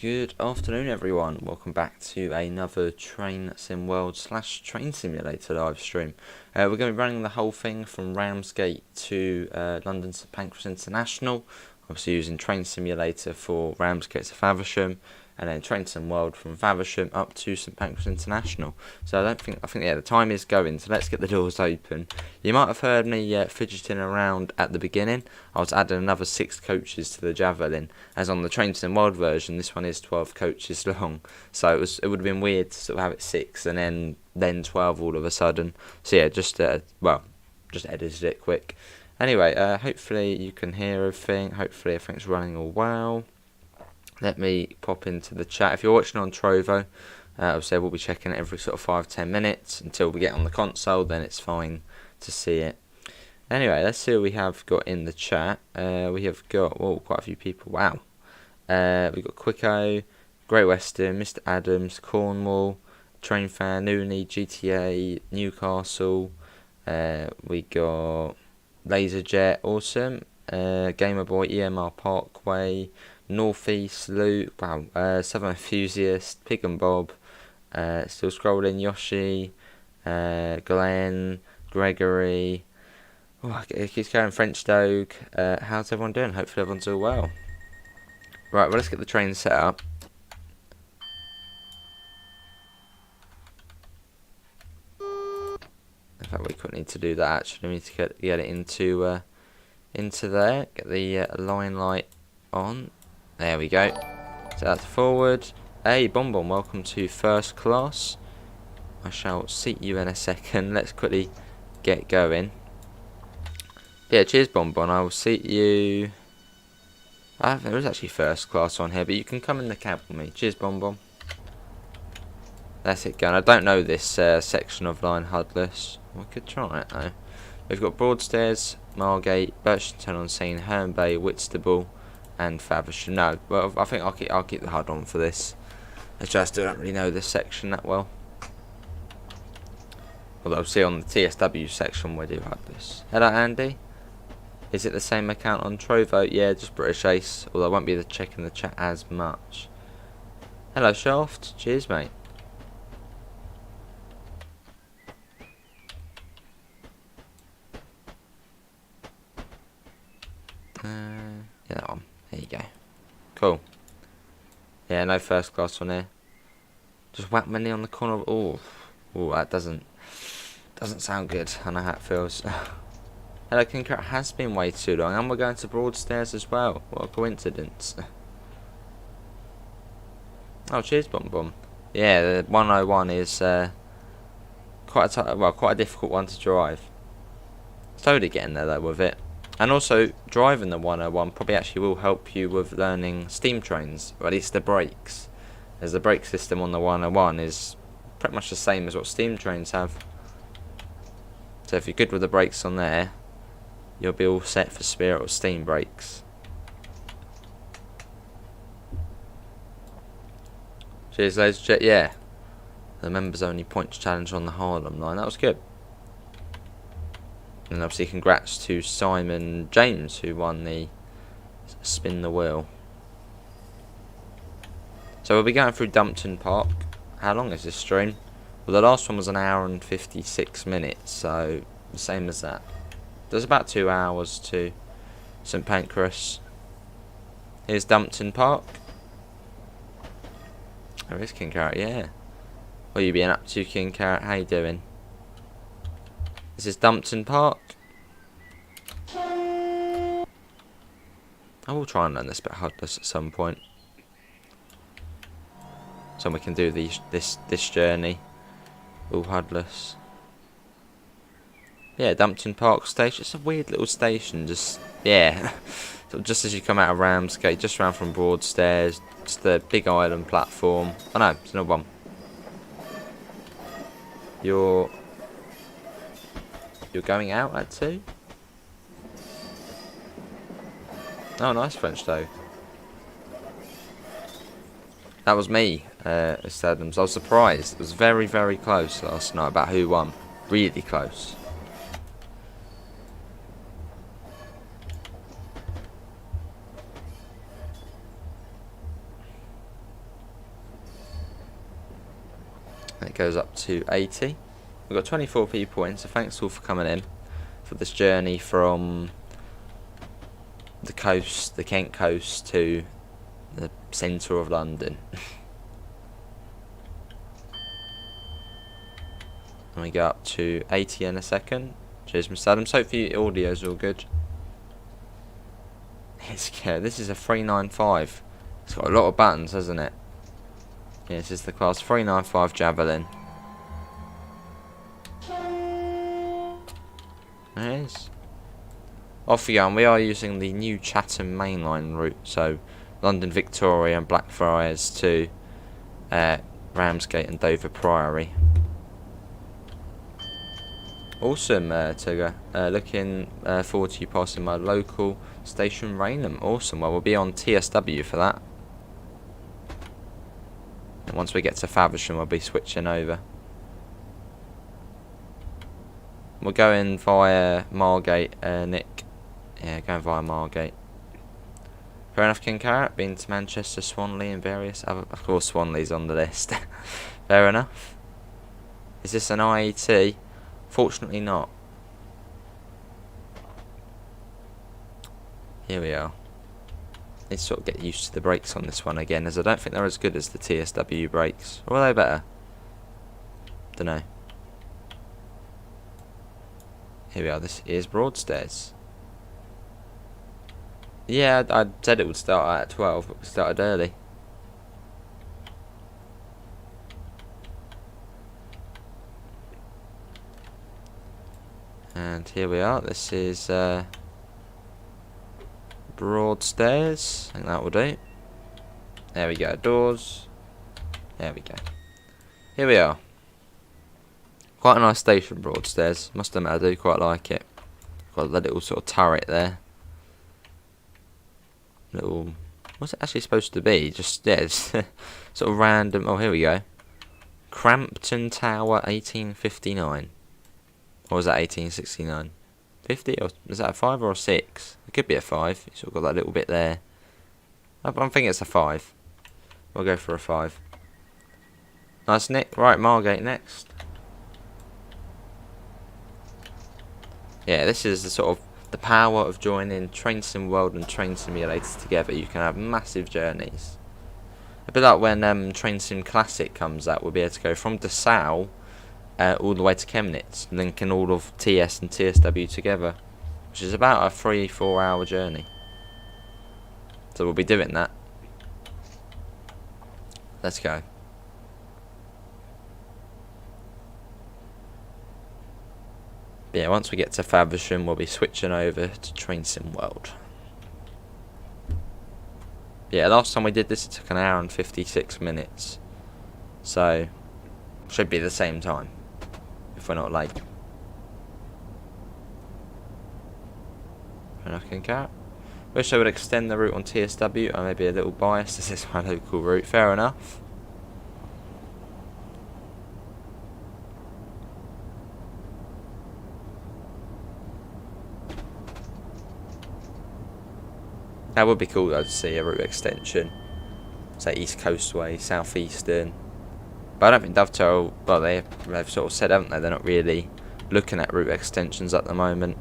Good afternoon everyone, welcome back to another Train Sim World / Train Simulator live stream. We're going to be running the whole thing from Ramsgate to London St Pancras International, obviously using Train Simulator for Ramsgate to Faversham, and then Train Sim World from Faversham up to St Pancras International. So I think the time is going, so let's get the doors open. You might have heard me fidgeting around at the beginning. I was adding another 6 coaches to the Javelin, as on the Train Sim World version this one is 12 coaches long, so it would have been weird to sort of have it 6 and then 12 all of a sudden. So yeah, just edited it quick. Anyway, hopefully you can hear everything, hopefully everything's running all well. Let me pop into the chat. If you're watching on Trovo, obviously we'll be checking it every sort of 5-10 minutes until we get on the console, then it's fine to see it. Anyway, let's see what we have got in the chat. We have got quite a few people. Wow. We've got Quicko, Great Western, Mr. Adams, Cornwall, Train Fan, Nooney, GTA, Newcastle. We got Laserjet, awesome. Gamer Boy, EMR Parkway, Northeast, Luke, Southern Enthusiast, Pig and Bob, still scrolling, Yoshi, Glenn, Gregory, it keeps going, French Doge. How's everyone doing? Hopefully everyone's all well. Right, well let's get the train set up. In fact, we couldn't need to do that actually, we need to get it into there, get the line light on. There we go. So that's forward. Hey, Bonbon, welcome to first class. I shall seat you in a second. Let's quickly get going. Yeah, cheers, Bonbon. I will seat you. There is actually first class on here, but you can come in the cab with me. Cheers, Bonbon. That's it going. I don't know this section of line Hudless. We could try it though. We've got Broadstairs, Margate, Birchington on Scene, Herne Bay, Whitstable, and Faversham. No, well, I think I'll keep the HUD on for this. I just don't really know this section that well. Although see on the TSW section we do have this. Hello Andy. Is it the same account on Trovo? Yeah, just BritishAce. Although I won't be checking the chat as much. Hello Shaft. Cheers mate. Yeah, that one. There you go. Cool. Yeah, no first class on here. Just whack money on the corner. Oh, that doesn't sound good. I know how it feels. Hello, King Carrot has been way too long, and we're going to Broadstairs as well. What a coincidence. Oh, cheers, Bum Bum. Yeah, the 101 is quite a difficult one to drive. Slowly getting there though with it. And also, driving the 101 probably actually will help you with learning steam trains, or at least the brakes. As the brake system on the 101 is pretty much the same as what steam trains have. So if you're good with the brakes on there, you'll be all set for Spirit or steam brakes. Cheers, ladies and gents. Yeah, the members only points challenge on the Harlem line. That was good. And obviously congrats to Simon James who won the spin the wheel. So we'll be going through Dumpton Park. How long is this stream? Well, the last one was an hour and 56 minutes, so the same as that. There's about 2 hours to St Pancras. Here's Dumpton Park. There is King Carrot, yeah. What are you been up to, King Carrot? How you doing? This is Dumpton Park. I will try and learn this bit Hudless at some point. So we can do this journey. All Hudless. Yeah, Dumpton Park station. It's a weird little station. Just yeah, so just as you come out of Ramsgate, just round from Broadstairs, just the big island platform. Oh no, it's another one. You're going out at 2? Oh, nice French though. That was me, Mr. Adams. I was surprised. It was very, very close last night about who won. Really close. And it goes up to 80. We've got 24 people in, so thanks all for coming in for this journey from the coast, the Kent coast, to the centre of London. And we go up to 80 in a second. Cheers, Mr. Adams. Hopefully your audio's all good. This is a 395. It's got a lot of buttons, hasn't it? Yeah, this is the class 395 Javelin. There it is. Off we go, and we are using the new Chatham mainline route, so London Victoria and Blackfriars to Ramsgate and Dover Priory. Awesome, Tigger. Looking forward to you passing my local station, Raynham. Awesome. Well, we'll be on TSW for that. And once we get to Faversham, we'll be switching over. We're going via Margate, Nick. Yeah, going via Margate. Fair enough, King Carrot. Been to Manchester, Swanley, and various other. Of course, Swanley's on the list. Fair enough. Is this an IET? Fortunately, not. Here we are. Need to sort of get used to the brakes on this one again, as I don't think they're as good as the TSW brakes. Or are they better? Dunno. Here we are. This is Broadstairs. Yeah, I said it would start at 12, but we started early. And here we are. This is Broadstairs. I think that will do. There we go. Doors. There we go. Here we are. Quite a nice station, Broadstairs. Must admit, I do quite like it. Got the little sort of turret there. Little. What's it actually supposed to be? Just, yeah, it's sort of random. Oh, here we go. Crampton Tower, 1859. Or was that 1869? 50? Or is that a 5 or a 6? It could be a 5. You sort of got that little bit there. I'm thinking it's a 5. We'll go for a 5. Nice, Nick. Right, Margate next. Yeah, this is the sort of the power of joining Train Sim World and Train Simulator together. You can have massive journeys. A bit like when Train Sim Classic comes out, we'll be able to go from Dessau all the way to Chemnitz, linking all of TS and TSW together, which is about a 3-4 hour journey. So we'll be doing that. Let's go. But yeah, once we get to Faversham, we'll be switching over to Train Sim World. Yeah, last time we did this, it took an hour and 56 minutes. So, should be the same time, if we're not late. Wish I would extend the route on TSW. I may be a little biased, this is my local route. Fair enough. That would be cool though to see a route extension. Say East Coast Way, South Eastern. But I don't think Dovetail, well they've sort of said, haven't they, they're not really looking at route extensions at the moment.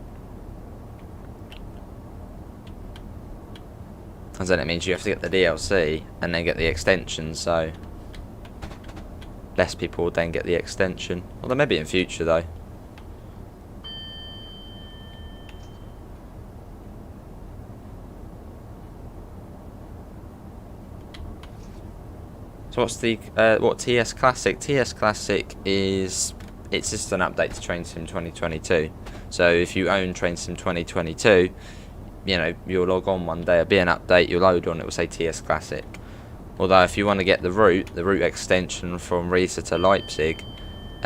And then it means you have to get the DLC and then get the extension, so less people will then get the extension. Although maybe in future though. So what's the what TS Classic? TS Classic is, it's just an update to Train Sim 2022. So if you own Train Sim 2022, you know, you'll log on one day, it'll be an update, you'll load on, it will say TS Classic. Although if you want to get the route extension from Riesa to Leipzig,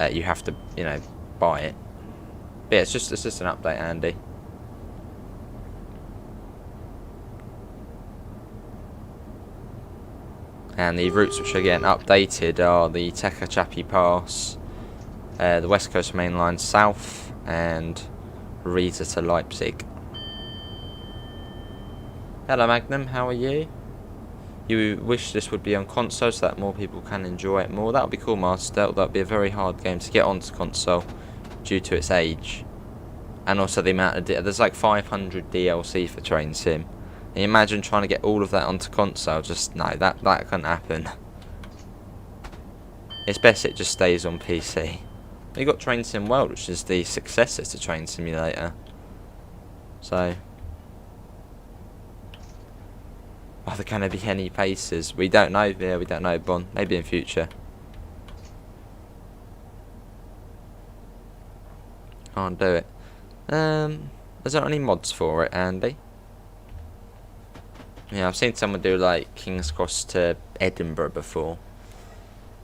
you have to, you know, buy it. But yeah, it's just an update, Andy. And the routes which are getting updated are the Tekachapi Pass, the West Coast Main Line South, and Riesa to Leipzig. Hello Magnum, how are you? You wish this would be on console so that more people can enjoy it more. That would be cool, Master. That would be a very hard game to get onto console due to its age. And also the amount of... there's like 500 DLC for Train Sim. And you imagine trying to get all of that onto console. Just, no, that can't happen. It's best it just stays on PC. You got Train Sim World, which is the successor to Train Simulator. So... are there going to be any paces? We don't know. Yeah, we don't know, Bon. Maybe in future. Can't do it. Is there any mods for it, Andy? Yeah, I've seen someone do like King's Cross to Edinburgh before.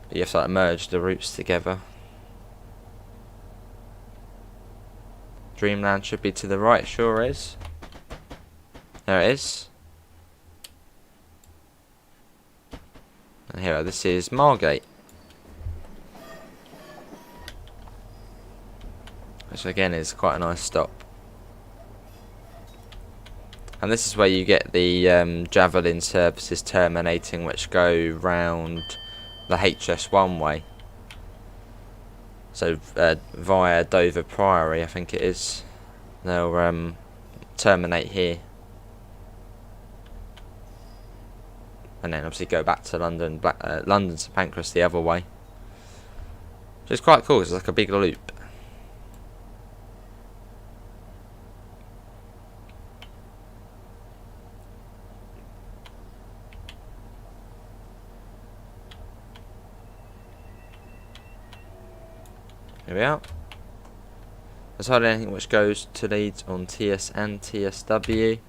You have to like merge the routes together. Dreamland should be to the right, sure is. There it is. And here, this is Margate. Which again is quite a nice stop. And this is where you get the Javelin services terminating, which go round the HS1 way. So via Dover Priory, I think it is. They'll terminate here. And then obviously go back to London, London to Pancras the other way. Which is quite cool, it's like a big loop. Here we are. There's hardly anything which goes to Leeds on TS and TSW.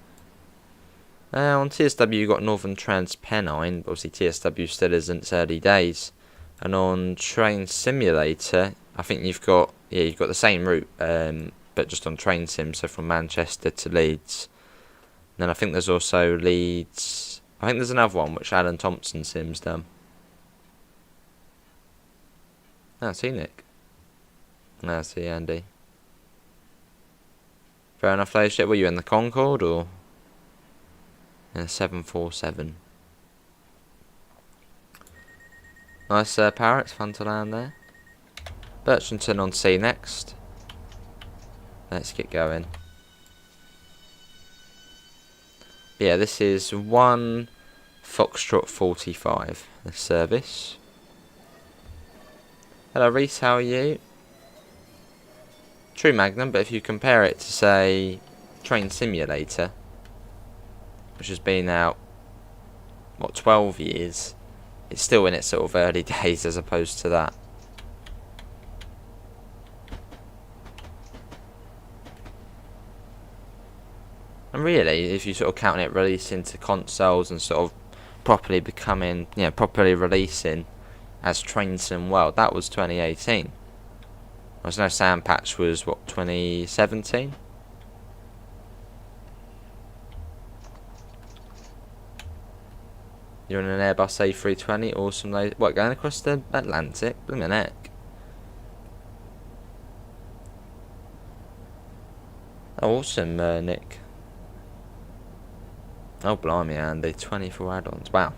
On TSW you've got Northern Transpennine, but obviously TSW still is in its early days. And on Train Simulator, I think you've got the same route, but just on Train Sim, so from Manchester to Leeds. And then I think there's also Leeds. I think there's another one which Alan Thompson Sim's done. Ah, see Nick. Ah, see Andy. Fair enough, ladies. Were you in the Concorde or in a 747? Nice parrots, fun to land there. Birchington on sea next. Let's get going. Yeah, this is 1 Foxtrot 45, the service. Hello Reese, how are you? True Magnum, but if you compare it to, say, Train Simulator, which has been out, what, 12 years, it's still in its sort of early days as opposed to that. And really, if you sort of count it releasing to consoles and sort of properly becoming, properly releasing as Train Sim World, that was 2018. I know Sand Patch was, what, 2017? You're in an Airbus A320, awesome. What, going across the Atlantic? Blimey heck. Oh, awesome, Nick. Oh, blimey, Andy, 24 add-ons. Wow,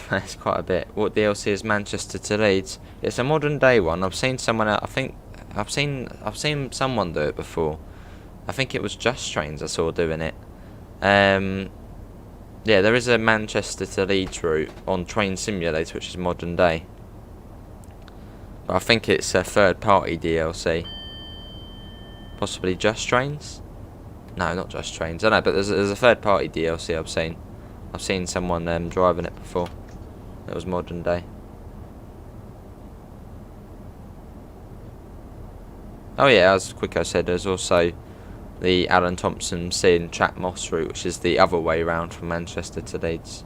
that's quite a bit. What DLC is Manchester to Leeds? It's a modern day one. I've seen someone else. I think I've seen someone do it before. I think it was Just Trains I saw doing it. Yeah, there is a Manchester to Leeds route on Train Simulator, which is modern day. But I think it's a third-party DLC. Possibly Just Trains? No, not Just Trains. I know, but there's a third-party DLC I've seen. I've seen someone driving it before. It was modern day. Oh yeah, as Quicko said, there's also the Alan Thompson Sin Chat Moss route, which is the other way round from Manchester to Leeds.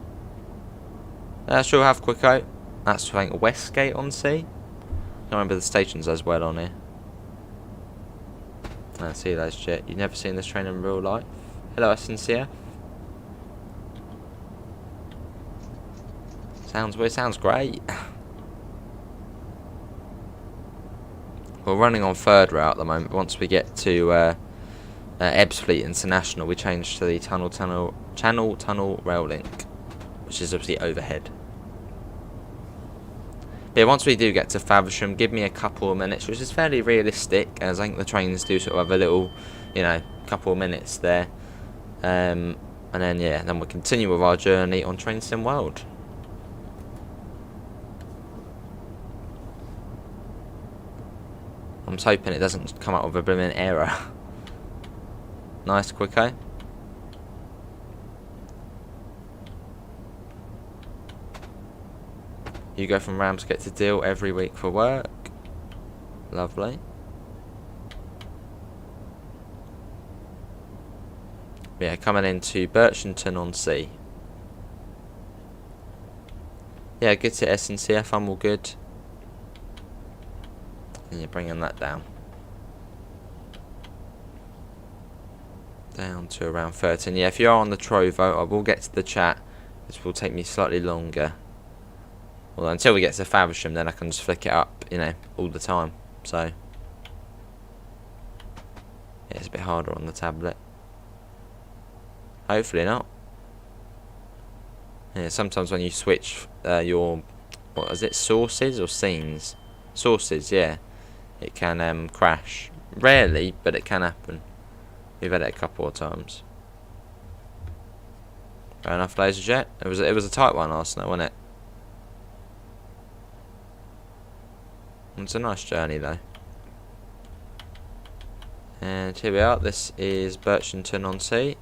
Sure have Quicko. That's, I think, Westgate on sea. I remember the stations as well on here. I see those shit. You've never seen this train in real life? Hello, SNCF. Sounds weird. Sounds great. We're running on third route at the moment. Once we get to Ebbsfleet International, we change to the Channel Tunnel Rail Link, which is obviously overhead. But yeah, once we do get to Faversham, give me a couple of minutes, which is fairly realistic, as I think the trains do sort of have a little, couple of minutes there. And then, yeah, then we'll continue with our journey on Train Sim World. I'm just hoping it doesn't come up with a blooming error. Nice, Quicko. You go from Ramsgate to Deal every week for work. Lovely. Yeah, coming into Birchington on Sea. Yeah, good to SNCF, I'm all good. And you're bringing that down. Down to around 13. Yeah, if you are on the Trovo, I will get to the chat. This will take me slightly longer. Well, until we get to Faversham, then I can just flick it up, all the time. So, yeah, it's a bit harder on the tablet. Hopefully not. Yeah, sometimes when you switch your, what is it, sources or scenes? Sources, yeah. It can crash. Rarely, but it can happen. We've had it a couple of times. Fair enough, laser jet. It was a tight one last night, wasn't it? It's a nice journey though. And here we are. This is Birchington on Sea.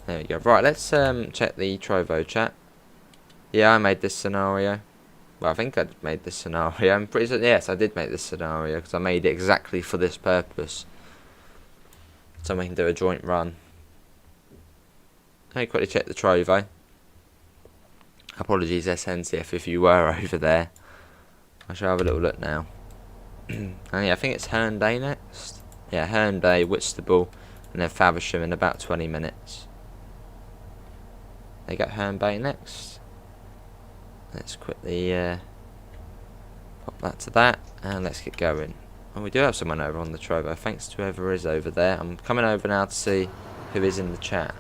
There we go. Right, let's check the Trovo chat. Yeah, I made this scenario. Well, I think I made this scenario. I'm pretty certain, yes, I did make this scenario because I made it exactly for this purpose. So we can do a joint run. Let me quickly check the Trovo. Apologies SNCF if you were over there. I shall have a little look now. And yeah, I think it's Herne next. Yeah, Herne, Whitstable, and then Faversham in about 20 minutes. They got Herne next. Let's quickly pop that to that, and let's get going. And we do have someone over on the Trovo, thanks to whoever is over there. I'm coming over now to see who is in the chat.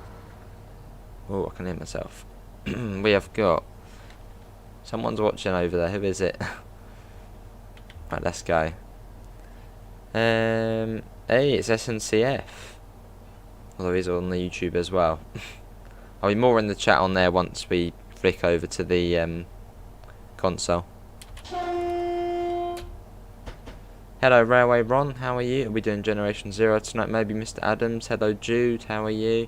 Oh, I can hear myself. We have got someone's watching over there. Who is it? Right, let's go. Hey, it's SNCF. Although he's on the YouTube as well. I'll be more in the chat on there once we flick over to the console. Hello Railway Ron, how are you? Are we doing Generation Zero tonight? Maybe Mr. Adams. Hello Jude, how are you?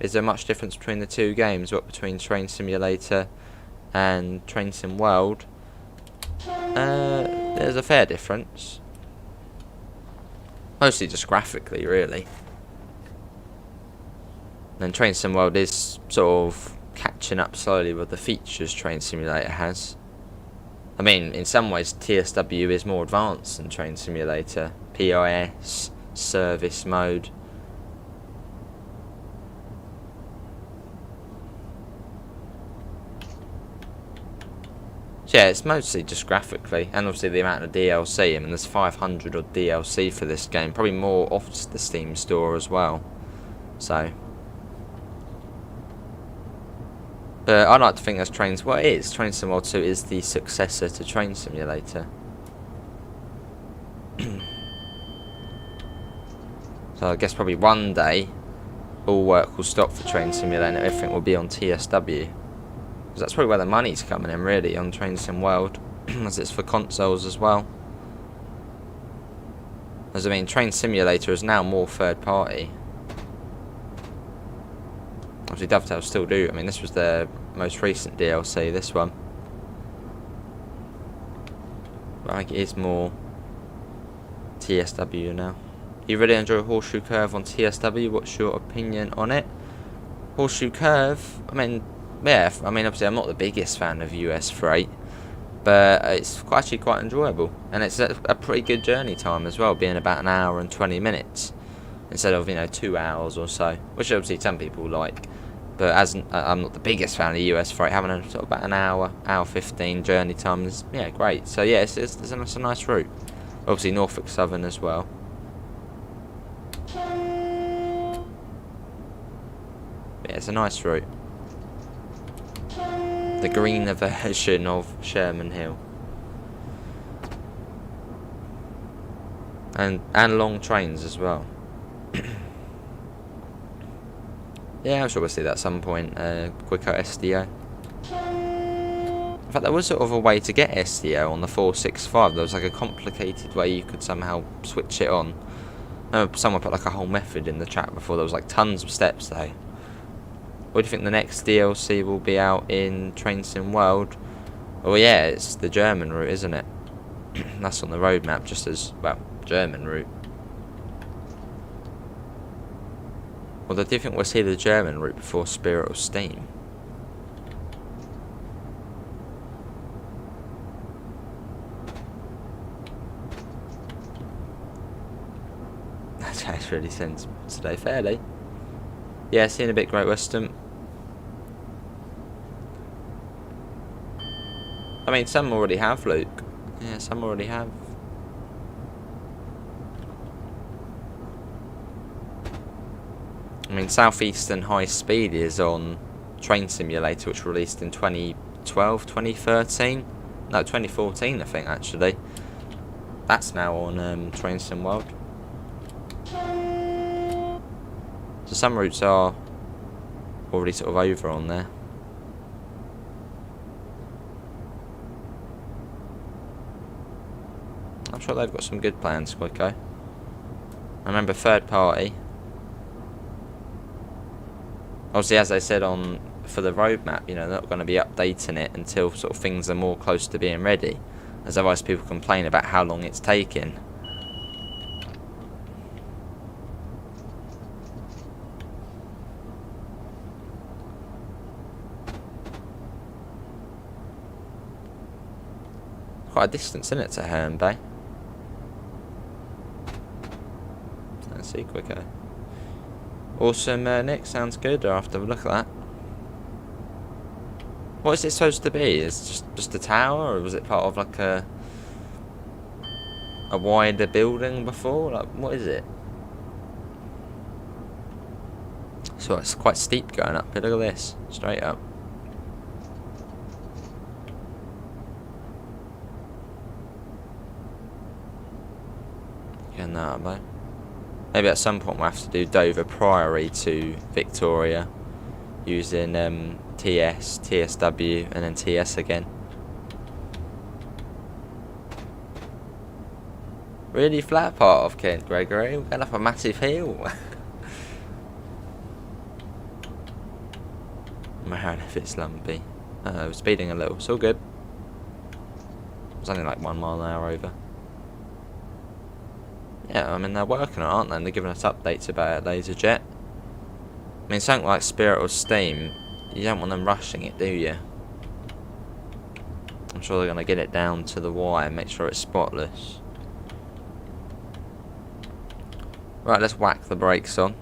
Is there much difference between the two games? What between Train Simulator and Train Sim World? There's a fair difference. Mostly just graphically, really. And Train Sim World is sort of catching up slowly with the features Train Simulator has. I mean, in some ways TSW is more advanced than Train Simulator. PIS, service mode. So yeah, it's mostly just graphically, and obviously the amount of DLC. I mean, there's 500 odd DLC for this game, probably more off the Steam store as well. So, but I like to think that's Trains. Well, it is. Train Sim World 2 is the successor to Train Simulator. So I guess probably one day all work will stop for Train Simulator and everything will be on TSW. Because that's probably where the money's coming in, really, on Train Sim World, as it's for consoles as well. As I mean, Train Simulator is now more third party. Obviously Dovetail still do. I mean, this was their most recent DLC, this one. But I think it is more TSW now. You really enjoy Horseshoe Curve on TSW? What's your opinion on it? Horseshoe Curve, I mean, yeah, I mean, obviously I'm not the biggest fan of US freight, but it's actually quite enjoyable. And it's a pretty good journey time as well, being about an hour and 20 minutes. Instead of, 2 hours or so, which obviously some people like. But as I'm not the biggest fan of US freight, having a sort of about an hour 15 journey time is, yeah, great. So yeah, it's a nice route. Obviously Norfolk Southern as well. But yeah, it's a nice route. The greener version of Sherman Hill. And long trains as well. Yeah, I'm sure we'll see that at some point. Quicker SDO. In fact, there was sort of a way to get SDO on the 465. There was like a complicated way you could somehow switch it on. Someone put like a whole method in the chat before. There was like tons of steps though. What do you think the next DLC will be out in Train Sim World? Oh yeah, it's the German route, isn't it? That's on the roadmap, just as, well, German route. Although, do you think we'll see the German route before Spirit of Steam? That's really sensible today, fairly. Yeah, seeing a bit Great Western. I mean, some already have, Luke. Yeah, some already have. I mean, Southeastern High Speed is on Train Simulator, which released in 2012, 2013? No, 2014, I think, actually. That's now on Train Sim World. So some routes are already sort of over on there. I'm sure they've got some good plans, Quicko. I remember third party. Obviously, as I said on for the roadmap. You know, they're not going to be updating it until sort of things are more close to being ready, as otherwise people complain about how long it's taking. Quite a distance, isn't it, to Herne Bay? Let's see quicker. Awesome, Nick. Sounds good. I'll have to have a look at that. What is it supposed to be? Is it just a tower, or was it part of like a wider building before? Like, what is it? So it's quite steep going up. Look at this, straight up. Getting that up, mate. Maybe at some point we'll have to do Dover Priory to Victoria using TS, TSW, and then TS again. Really flat part of Kent, Gregory. We're going up a massive hill. Man, if it's lumpy. We're speeding a little. It's all good. It's only like 1 mile an hour over. Yeah, I mean, they're working on it, aren't they? And they're giving us updates about it, LaserJet. I mean, something like Spirit or Steam, you don't want them rushing it, do you? I'm sure they're going to get it down to the wire and make sure it's spotless. Right, let's whack the brakes on.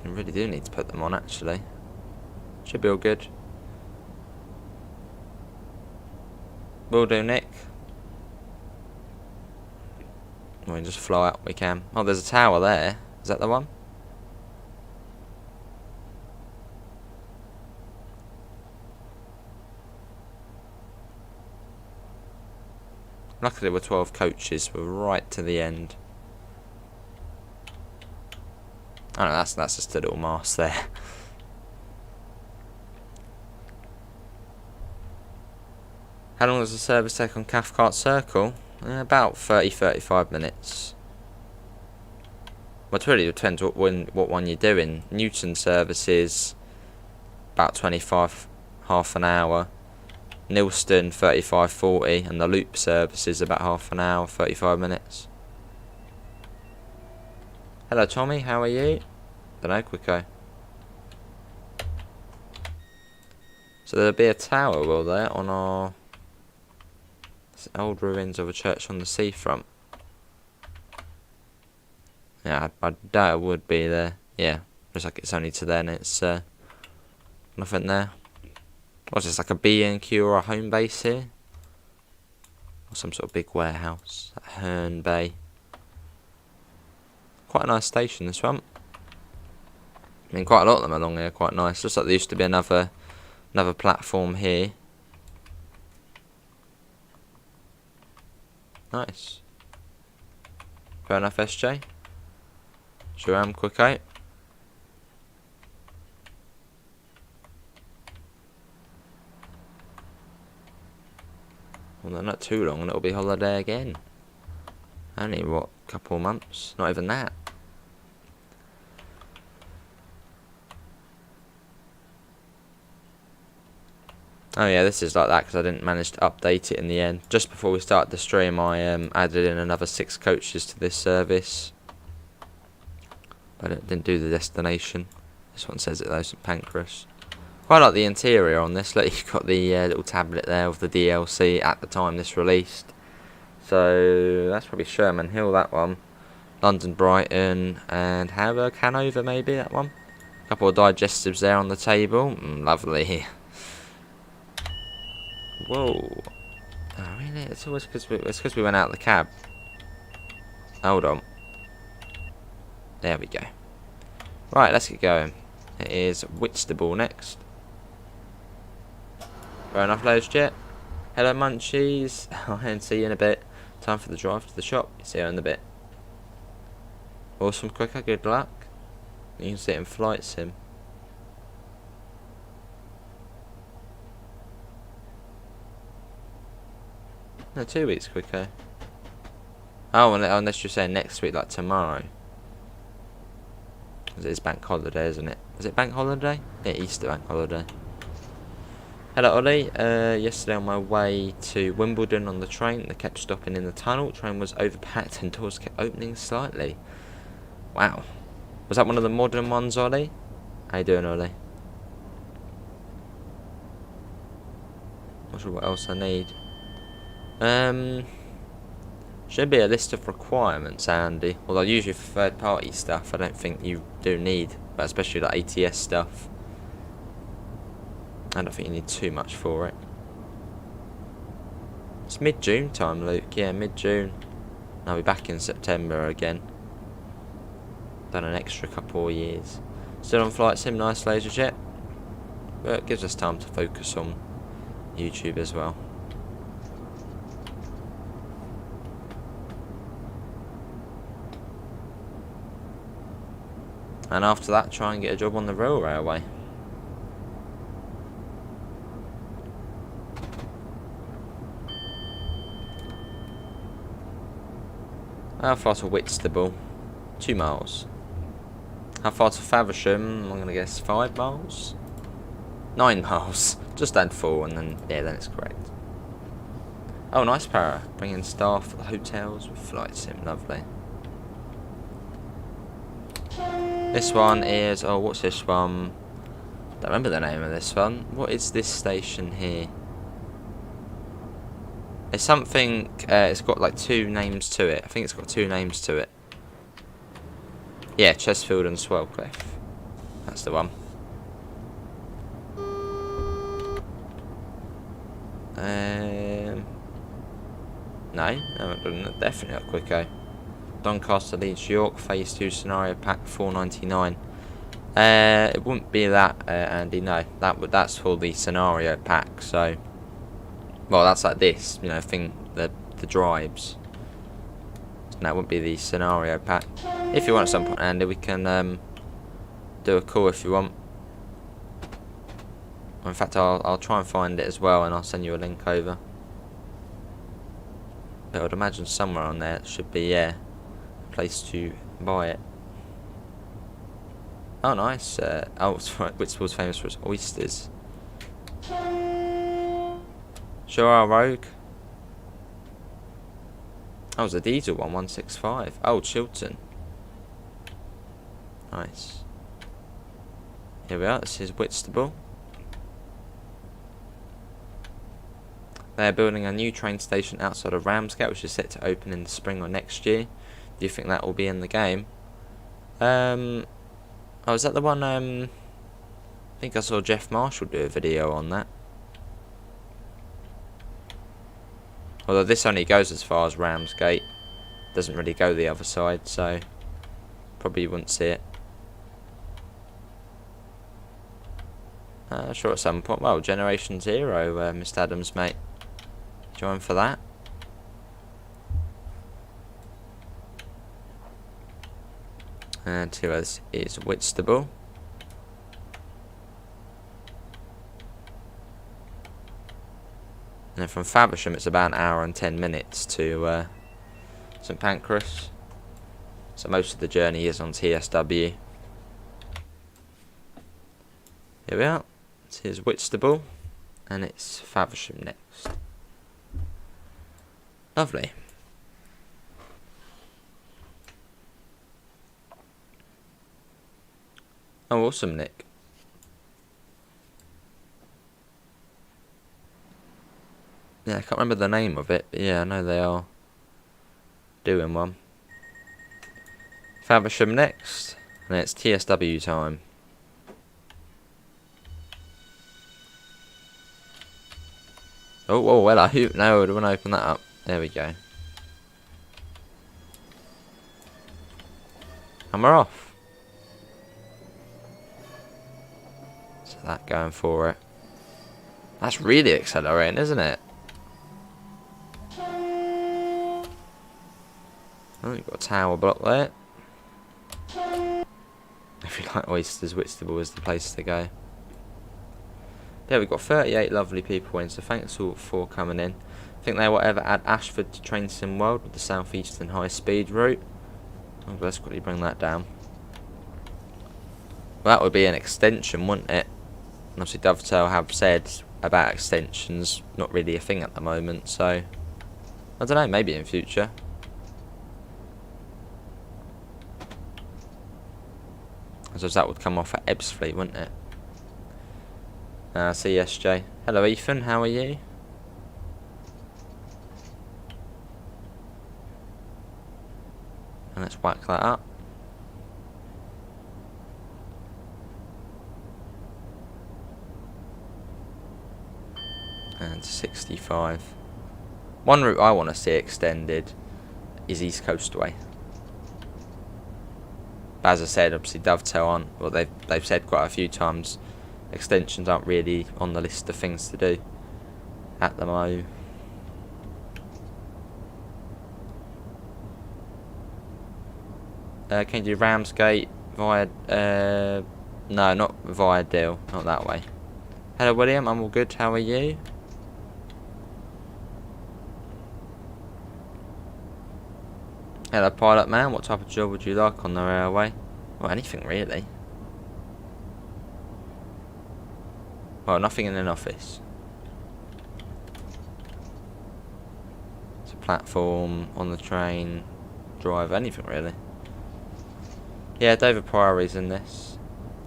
I really do need to put them on, actually. Should be all good. Will do, Nick. We can just fly out, we can. Oh, there's a tower there. Is that the one? Luckily there were 12 coaches. We're right to the end. Oh no, that's just a little mast there. How long does the service take on Cathcart Circle? About 30-35 minutes. Well, it really depends what one you're doing. Newton services about 25, half an hour. Nilston 35-40, and the loop service is about half an hour, 35 minutes. Hello Tommy, how are you? Dunno, quicko. So there'll be a tower, will there, on our old ruins of a church on the seafront? Yeah, I doubt it would be there. Yeah, looks like it's only to then. It's nothing there. What's this, like a B&Q or a home base here? Or some sort of big warehouse at Herne Bay. Quite a nice station, this one. I mean, quite a lot of them along here, quite nice. Looks like there used to be another platform here. Nice. Fair enough, SJ. Sure am, quick out. Well, they're not too long and it'll be holiday again. Only, what, a couple of months? Not even that. Oh yeah, this is like that because I didn't manage to update it in the end. Just before we started the stream, I added in another 6 coaches to this service. But it didn't do the destination. This one says it though, St Pancras. Quite like the interior on this. Look, you've got the little tablet there with the DLC at the time this released. So that's probably Sherman Hill, that one. London, Brighton, and Hamburg, Hanover maybe, that one. A couple of digestives there on the table. Lovely. Whoa. Oh, really? It's always because we went out of the cab. Hold on. There we go. Right, let's get going. It is Whitstable next. Fair enough, LaserJet. Hello, Munchies. I'll see you in a bit. Time for the drive to the shop. See you in a bit. Awesome, quicker. Good luck. You can see it in Flight Sim. No, 2 weeks quicker. Oh, unless you're saying next week, like tomorrow. It's bank holiday, isn't it? Is it bank holiday? Yeah, Easter bank holiday. Hello Ollie, yesterday on my way to Wimbledon on the train, they kept stopping in the tunnel, train was overpacked and doors kept opening slightly. Wow. Was that one of the modern ones, Ollie? How you doing, Ollie? Not sure what else I need. Should be a list of requirements, Andy. Although usually for third party stuff I don't think you do need, but especially like ATS stuff. I don't think you need too much for it. It's mid-June time, Luke. Yeah, mid-June. I'll be back in September again. Done an extra couple of years. Still on Flight Sim, nice laser jet. But it gives us time to focus on YouTube as well. And after that, try and get a job on the rail railway. How far to Whitstable? 2 miles. How far to Faversham? I'm going to guess 5 miles? 9 miles. Just add 4 and then, yeah, then it's correct. Oh, nice para. Bringing staff at the hotels with Flight Sim. Lovely. This one is, oh, what's this one? Don't remember the name of this one. What is this station here? It's something, it's got like 2 names to it. I think it's got 2 names to it. Yeah, Chesfield and Swellcliffe. That's the one. No, I haven't done that. Definitely not Quicko. Doncaster, Leeds, York, Phase 2 scenario pack, $4.99. It wouldn't be that, Andy. No, that's for the scenario pack. So, well, that's like this, you know, thing, the drives. So that wouldn't be the scenario pack. If you want at some point, Andy, we can do a call if you want. In fact, I'll try and find it as well, and I'll send you a link over. But I would imagine somewhere on there it should be, yeah, a place to buy it. Oh, nice. Oh, it's right. Whitstable's famous for its oysters. Sure are, Rogue. Oh, it was a diesel one, 165. Oh, Chilton. Nice. Here we are. This is Whitstable. They're building a new train station outside of Ramsgate, which is set to open in the spring or next year. Do you think that will be in the game? Oh, is that the one? I think I saw Jeff Marshall do a video on that. Although this only goes as far as Ramsgate, doesn't really go the other side, so probably you wouldn't see it. Sure, at some point. Well, Generation Zero, Mr. Adams, mate. Join for that. And to us is Whitstable. And then from Faversham it's about an hour and 10 minutes to St Pancras. So most of the journey is on TSW. Here we are. This is Whitstable. And it's Faversham next. Lovely. Oh, awesome, Nick. Yeah, I can't remember the name of it, but yeah, I know they are doing one. Faversham next, and it's TSW time. Oh, whoa, well, I hope no, I don't want to open that up. There we go. And we're off. So that going for it. That's really accelerating, isn't it? Oh, you've got a tower block there. If you like oysters, Whitstable is the place to go. Yeah, we've got 38 lovely people in, so thanks all for coming in. think they will ever add Ashford to Train Sim World with the South Eastern High Speed route. Oh, let's quickly bring that down. Well, that would be an extension, wouldn't it? And obviously Dovetail have said about extensions, not really a thing at the moment, so I don't know, maybe in future. I suppose that would come off at Ebbsfleet, wouldn't it? CSJ. Hello Ethan, how are you? And let's whack that up. And 65. One route I want to see extended is East Coastway. But as I said, obviously Dovetail aren't, well they've said quite a few times, extensions aren't really on the list of things to do at the moment. Can you do Ramsgate via, no, not via Deal, not that way. Hello William, I'm all good, how are you? Hello Pilot Man, what type of job would you like on the railway? Well, anything really. Well, nothing in an office. It's a platform, on the train, drive, anything really. Yeah, David Priory's in this.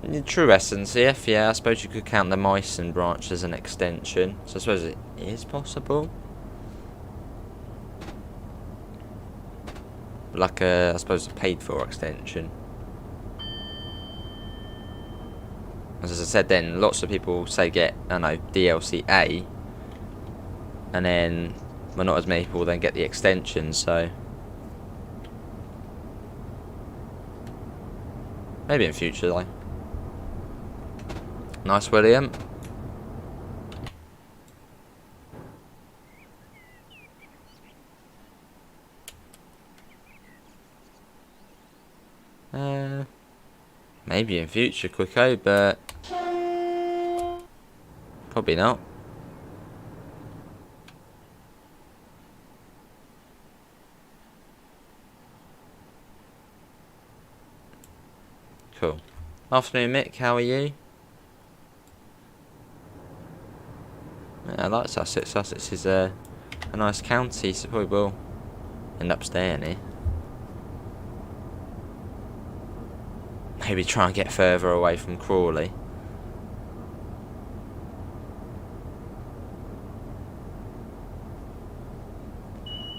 In true SNCF, yeah, I suppose you could count the Meissen branch as an extension. So I suppose it is possible. Like I suppose a paid for extension. As I said then, lots of people say get, I don't know, DLC A. And then, well, not as many people then get the extension, so maybe in future though. Nice William. Maybe in future, Quicko, but probably not. Cool. Afternoon, Mick. How are you? Yeah, I like Sussex. Sussex is a nice county, so probably will end up staying here. Maybe try and get further away from Crawley.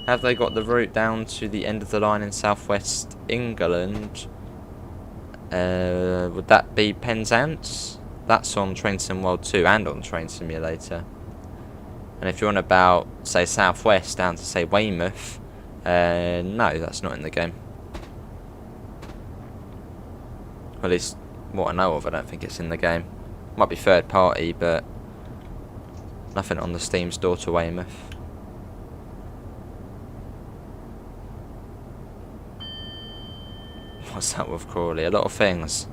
Have they got the route down to the end of the line in southwest England? Would that be Penzance? That's on Train Sim World 2 and on Train Simulator. And if you're on about, say, southwest down to, say, Weymouth, no, that's not in the game. Well, at least what I know of, I don't think it's in the game. Might be third party, but nothing on the Steam store to Weymouth. What's that with Crawley? A lot of things.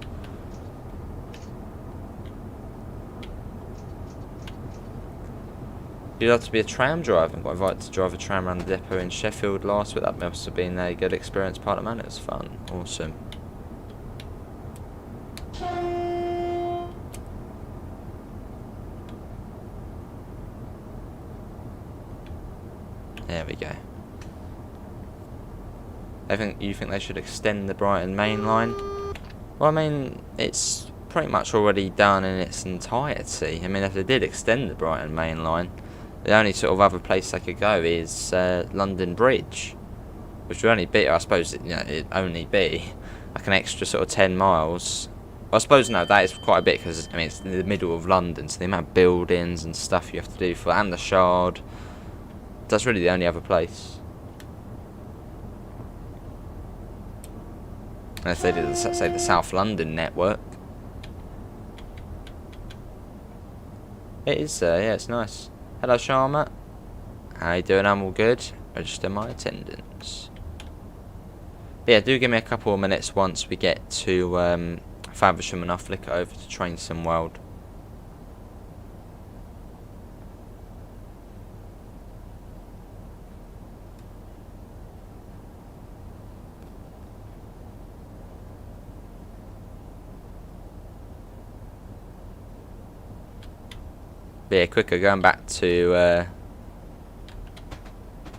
You'd like to be a tram driver and got invited to drive a tram around the depot in Sheffield last week. That must have been a good experience, part of man. It was fun. Awesome. There we go. You think they should extend the Brighton main line? Well, I mean, it's pretty much already done in its entirety. I mean, if they did extend the Brighton main line, the only sort of other place they could go is London Bridge, which would only be, I suppose, it'd only be like an extra sort of 10 miles. Well, I suppose no, that is quite a bit because I mean it's in the middle of London, so the amount of buildings and stuff you have to do for, and the Shard. That's really the only other place. Unless they did, say, the South London network. It is, yeah, it's nice. Hello, Sharma. How you doing? I'm all good. Register my attendance. But yeah, do give me a couple of minutes once we get to Faversham, and I'll flick it over to Train Sim World. But yeah, quicker going back to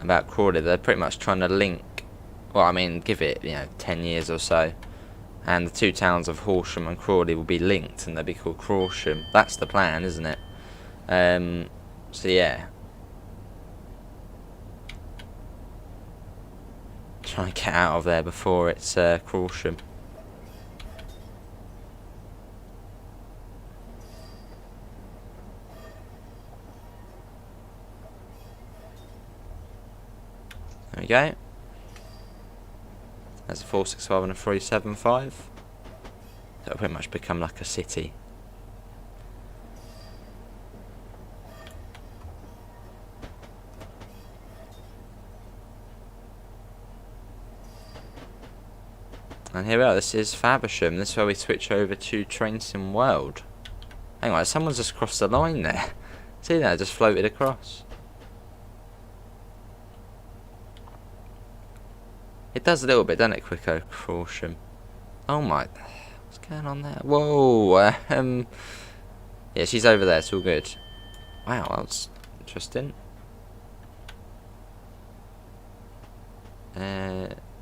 about Crawley. They're pretty much trying to link. Well, I mean, give it 10 years or so, and the two towns of Horsham and Crawley will be linked, and they'll be called Crawsham. That's the plan, isn't it? So yeah, try and get out of there before it's Crawsham. There we go. That's a 465 and a 375. That'll pretty much become like a city. And here we are, this is Faversham. This is where we switch over to Train Sim World. Hang on, someone's just crossed the line there. See that, just floated across. It does a little bit, doesn't it, Quicko? Crawsham. Oh my, what's going on there? Whoa, yeah, she's over there, it's all good. Wow, that's interesting.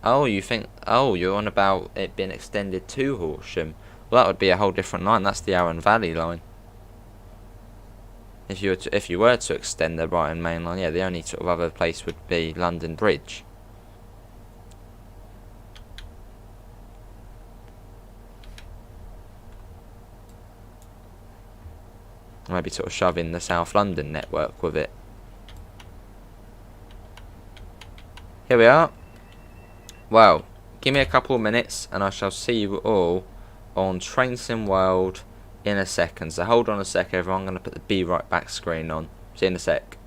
Oh, you think? Oh, you're on about it being extended to Horsham. Well, that would be a whole different line. That's the Arran Valley line. If you were to extend the Brighton Main Line, yeah, the only sort of other place would be London Bridge. Maybe sort of shove in the South London network with it. Here we are. Well, give me a couple of minutes and I shall see you all on Train Sim World in a second. So hold on a sec, everyone. I'm going to put the Be Right Back screen on. See you in a sec.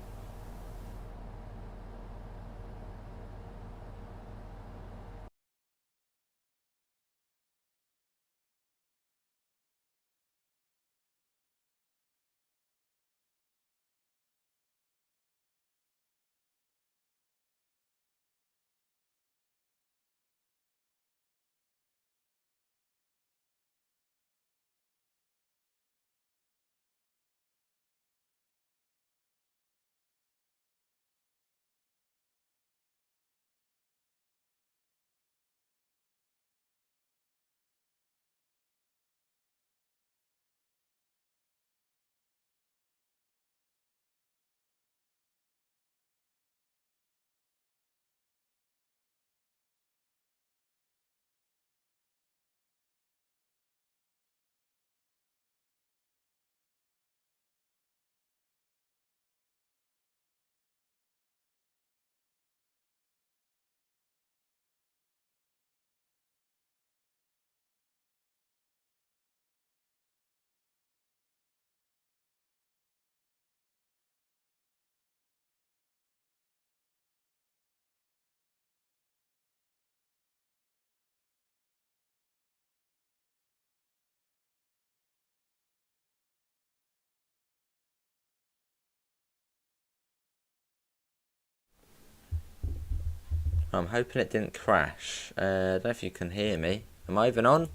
I'm hoping it didn't crash. I don't know if you can hear me. Am I even on?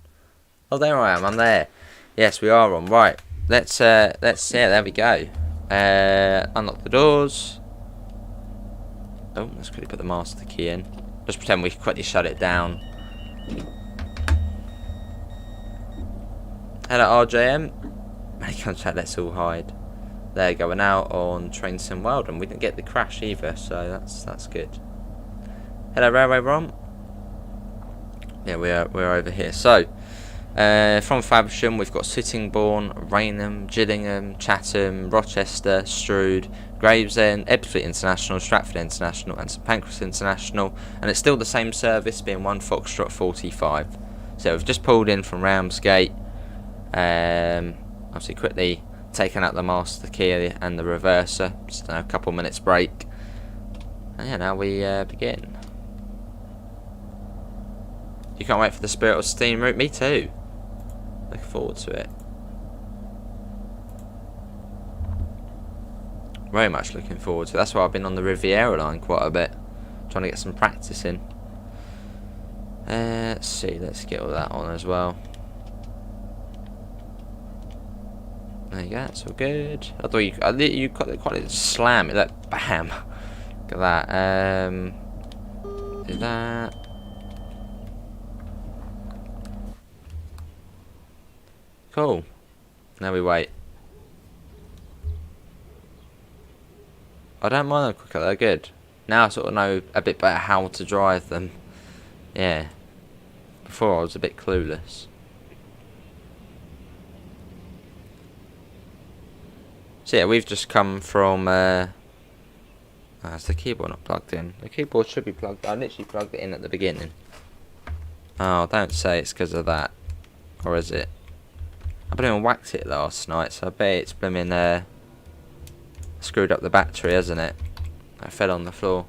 Oh, there I am. I'm there. Yes, we are on. Right. Let's yeah, there we go. Unlock the doors. Oh, let's quickly put the master key in. Just pretend we quickly shut it down. Hello, RJM. Many contact. Let's all hide. There you go. We're now on Train Sim World, and we didn't get the crash either, so that's good. Hello, Railway Rom. Yeah, we're over here. So, from Faversham, we've got Sittingbourne, Rainham, Gillingham, Chatham, Rochester, Strood, Gravesend, Ebbsfleet International, Stratford International, and St Pancras International, and it's still the same service, being 1 Foxtrot 45. So we've just pulled in from Ramsgate. Obviously, quickly taken out the master key and the reverser. Just a couple minutes break, and yeah, now we begin. You can't wait for the Spirit of Steam route? Me too. Looking forward to it. Very much looking forward to it. That's why I've been on the Riviera line quite a bit. Trying to get some practice in. Let's see, let's get all that on as well. There you go, that's all good. I thought you got quite a slam it, like bam. Look at that. Is that? Cool. Now we wait. I don't mind them quicker, they're good. Now I sort of know a bit better how to drive them. Yeah. Before I was a bit clueless. So yeah, we've just come from... is the keyboard not plugged in? The keyboard should be plugged. I literally plugged it in at the beginning. Oh, don't say it's because of that. Or is it? I blooming waxed it last night, so I bet it's blooming screwed up the battery, hasn't it? I fell on the floor.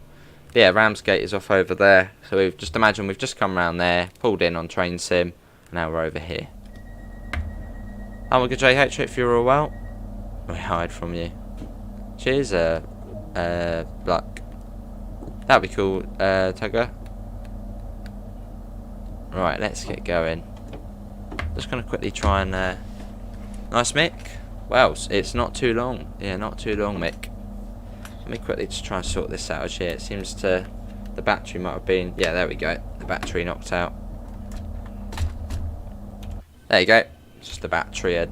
But yeah, Ramsgate is off over there. So we've just imagined we've just come round there, pulled in on Train Sim, and now we're over here. Oh, well, good JH, hope you're all well. We hide from you. Cheers, Black. That'd be cool, Tugger. Right, let's get going. Just gonna quickly try and nice Mick. Well, it's not too long. Yeah, not too long, Mick. Let me quickly just try and sort this out here. It seems the battery might have been, yeah, there we go. The battery knocked out. There you go. Just the battery had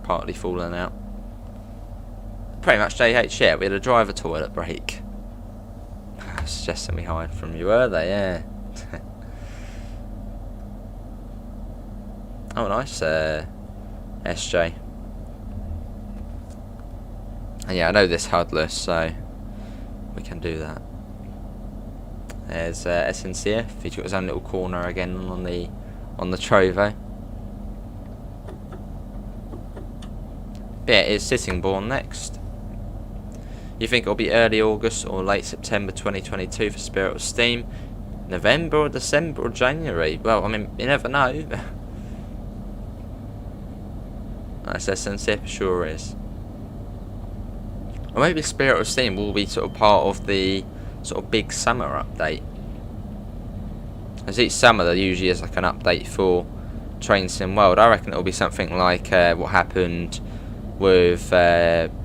partly fallen out. Pretty much JH, yeah, we had a driver toilet break. Suggesting we hide from you, were they? Yeah. Oh, nice, SJ. And yeah, I know this HUDless, so we can do that. There's SNCF. He's got his own little corner again on the Trovo. But yeah, it's Sittingbourne next. You think it'll be early August or late September 2022 for Spirit of Steam? November or December or January? Well, I mean, you never know. Nice SNCF, sure is. Or maybe Spirit of Steam will be sort of part of the sort of big summer update. As each summer there usually is like an update for Train Sim World. I reckon it'll be something like what happened with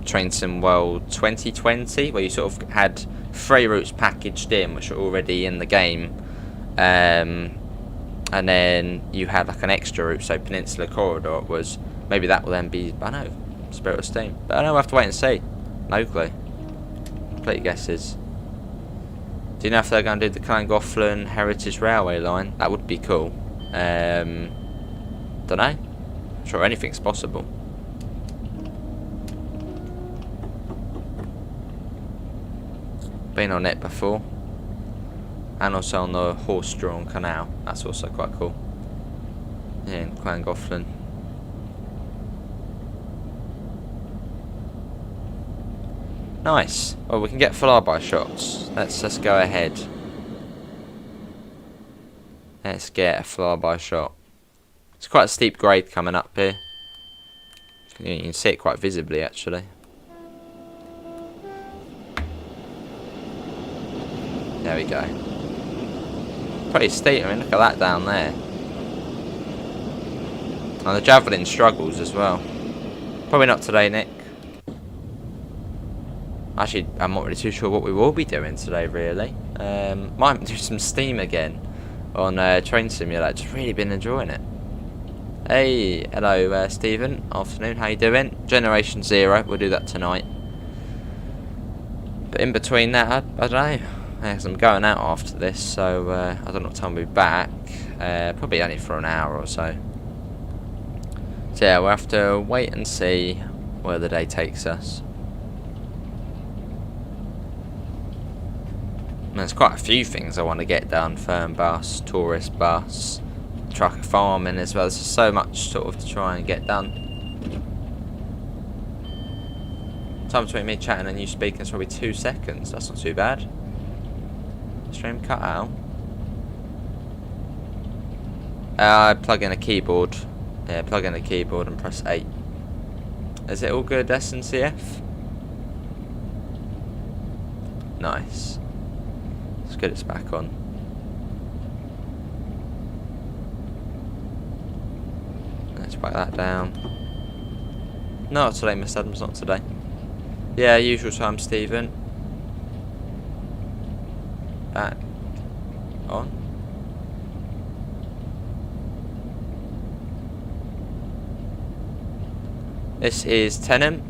Train Sim World 2020, where you sort of had 3 routes packaged in which are already in the game, and then you had like an extra route, so Peninsula Corridor it was. Maybe that will then be, I don't know, Spirit of Steam. But I don't know, we'll have to wait and see. No clue. Complete guesses. Do you know if they're going to do the Llangollen Heritage Railway line? That would be cool. Don't know. I'm sure anything's possible. Been on it before. And also on the horse-drawn canal. That's also quite cool. Yeah, in Llangollen. Nice. Well, we can get flyby shots. Let's go ahead. Let's get a flyby shot. It's quite a steep grade coming up here. You can see it quite visibly, actually. There we go. Pretty steep. I mean, look at that down there. And the javelin struggles as well. Probably not today, Nick. Actually, I'm not really too sure what we will be doing today, really. Might do some Steam again on Train Simulator. Just really been enjoying it. Hey, hello, Stephen. Afternoon, how you doing? Generation 0, we'll do that tonight. But in between that, I don't know. Because I'm going out after this, so I don't know what time we'll be back. Probably only for an hour or so. So yeah, we'll have to wait and see where the day takes us. There's quite a few things I want to get done. Firm bus, tourist bus, truck farming as well. There's just so much sort of to try and get done. Time between me chatting and you speaking is probably 2 seconds. That's not too bad. Stream cut out. I plug in a keyboard. Yeah, plug in a keyboard and press 8. Is it all good, SNCF? Nice. It's good it's back on. Let's back that down. Not today, Miss Adams, not today. Yeah, usual time, Stephen. Back on. This is Tenham.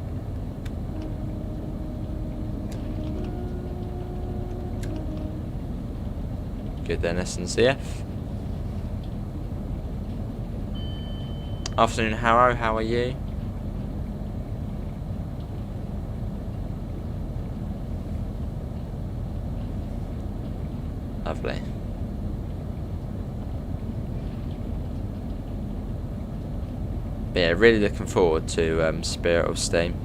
Good then, SNCF. Afternoon, Harrow, how are you? Lovely. But yeah, really looking forward to Spirit of Steam.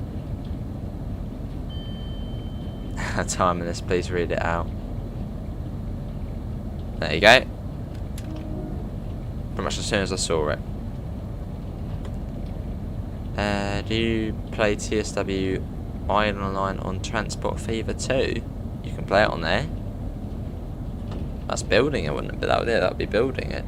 Time in this, please read it out. There you go. Pretty much as soon as I saw it. Do you play TSW online on Transport Fever 2? You can play it on there. That's building it, wouldn't it? But that would be building it.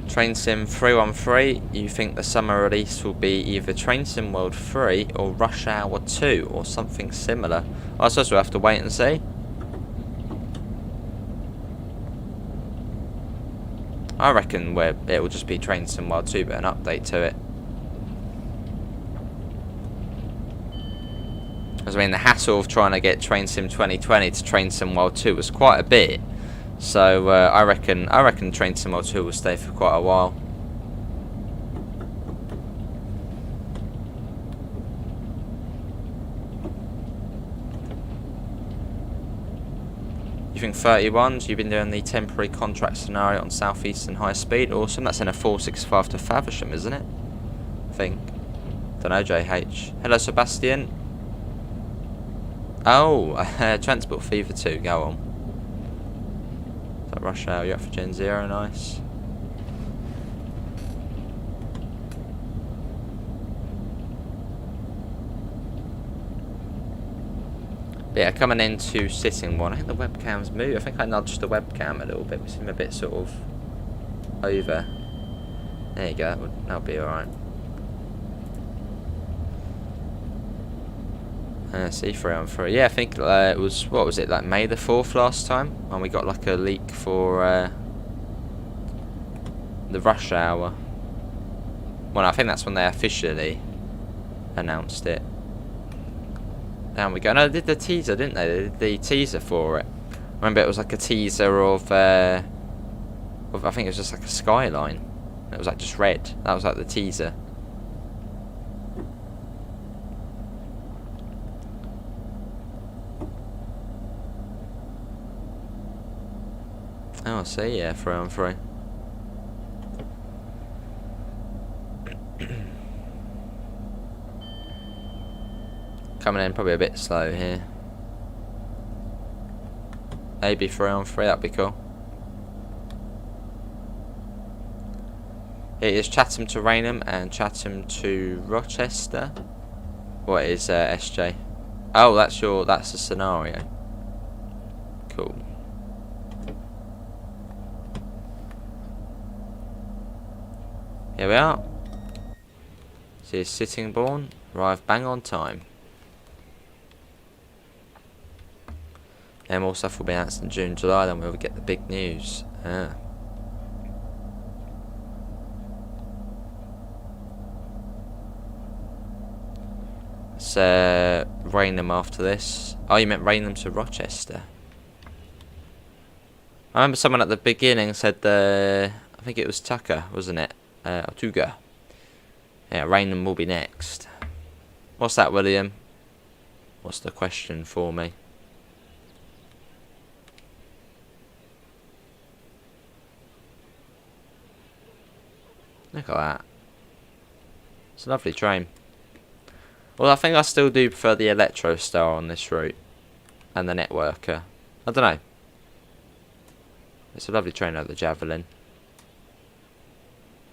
Train Sim 313, you think the summer release will be either Train Sim World 3 or Rush Hour 2 or something similar? I suppose we'll have to wait and see. I reckon it will just be Train Sim World 2 but an update to it. Because I mean the hassle of trying to get Train Sim 2020 to Train Sim World 2 was quite a bit. So I reckon Train Sim World 2 will stay for quite a while. You think 31s? You've been doing the temporary contract scenario on South Eastern High Speed. Awesome. That's in a 465 to Faversham, isn't it? I think. Don't know, JH. Hello, Sebastian. Oh, Transport Fever 2. Go on. That Rush Hour, you're up for Gen 0, nice. But yeah, coming into sitting one, I think the webcam's moved. I think I nudged the webcam a little bit. We seem a bit sort of over. There you go, that'll be alright. C3 on 3. Yeah, I think it was, what was it, like May the 4th last time? When we got like a leak for the Rush Hour. Well, I think that's when they officially announced it. Down we go. No, they did the teaser, didn't they? They did the teaser for it. Remember, it was like a teaser of I think it was just like a skyline. It was like just red. That was like the teaser. Oh, I see, yeah, 3 on 3. Coming in probably a bit slow here. Maybe 3 on 3, that'd be cool. It is Chatham to Rainham and Chatham to Rochester. What is SJ? Oh, that's the scenario. Cool. Here we are. See Sittingbourne, arrive bang on time. And more stuff will be announced in June, July, then we'll get the big news. It's Rainham after this. Oh, you meant Rainham to Rochester. I remember someone at the beginning said I think it was Tucker, wasn't it? Tuga. Yeah, Rainham will be next. What's that, William? What's the question for me? Look at that. It's a lovely train. Well, I think I still do prefer the Electro Star on this route. And the Networker. I don't know. It's a lovely train like the Javelin.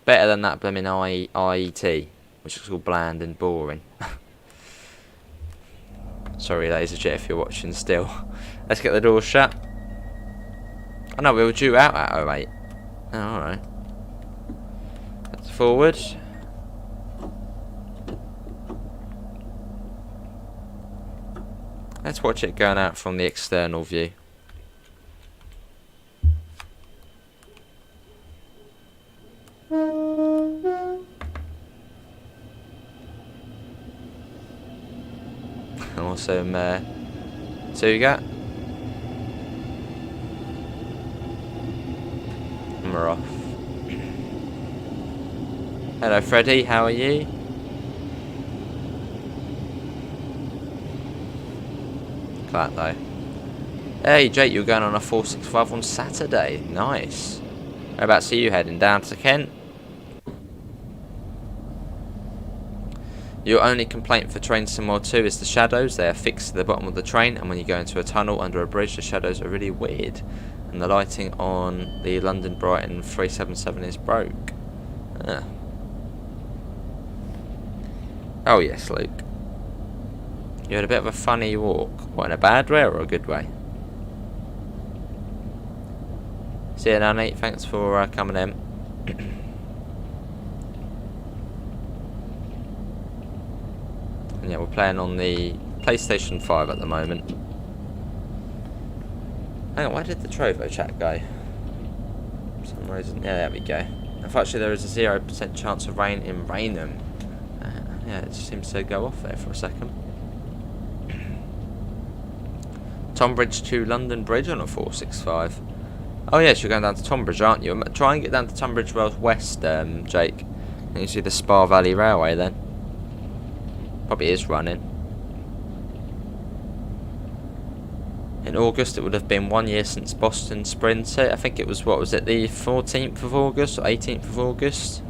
Better than that blooming IET, which is all bland and boring. Sorry, ladies and gentlemen, if you're watching still. Let's get the door shut. Oh no, we were due out at 08. Oh, alright. That's forward. Let's watch it going out from the external view. Awesome. So you got. And we're off. Hello, Freddie. How are you? That though. Hey, Jake, you're going on a 465 on Saturday. Nice. Whereabouts are you heading? Down to Kent? Your only complaint for Train Sim World 2 is the shadows. They are fixed to the bottom of the train, and when you go into a tunnel under a bridge, the shadows are really weird. And the lighting on the London Brighton 377 is broke. Oh yes, Luke. You had a bit of a funny walk. What, in a bad way or a good way? See you now, Nate. Thanks for coming in. And yeah, we're playing on the PlayStation 5 at the moment. Hang on, where did the Trovo chat go? For some reason. Yeah, there we go. Unfortunately, there is a 0% chance of rain in Raynham. Yeah, it just seems to go off there for a second. Tonbridge to London Bridge on a 465. Oh yes, you're going down to Tonbridge, aren't you? Try and get down to Tonbridge Wells West, Jake. And you see the Spa Valley Railway then. Probably is running. In August it would have been 1 year since Boston Sprinter. I think it was, what was it, the 14th of August or 18th of August?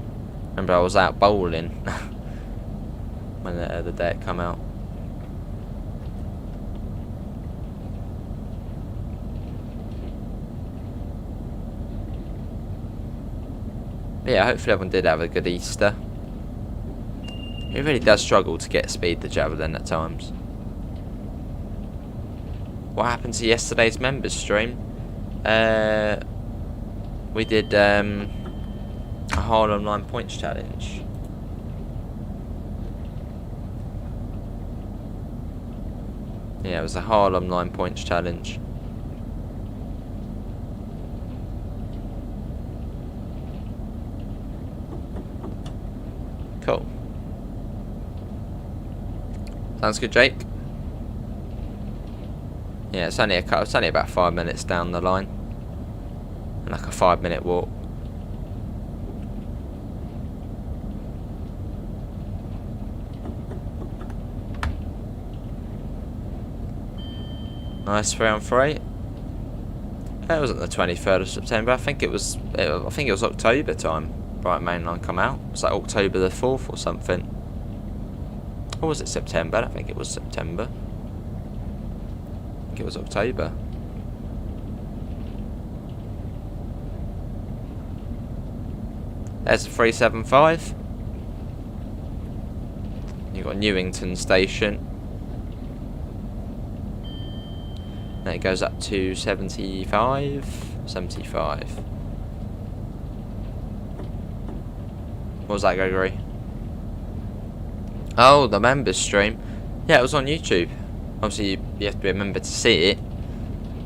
Remember I was out bowling when the day it come out. But yeah, hopefully everyone did have a good Easter. It really does struggle to get speed, the Javelin, at times. What happened to yesterday's members stream? We did a Harlem 9 points challenge. Yeah, it was a Harlem 9 points challenge. Cool. Sounds good, Jake. Yeah, it's only about 5 minutes down the line, and like a 5-minute walk. Nice 3 on 3. It wasn't the 23rd of September. I think it was October time. Bright Mainline come out. It's like October the 4th or something. Or was it September? I don't think it was September. I think it was October. There's a 375. You've got Newington Station. Then it goes up to 75. What was that, Gregory? Oh, the members stream. Yeah, it was on YouTube. Obviously, you have to be a member to see it.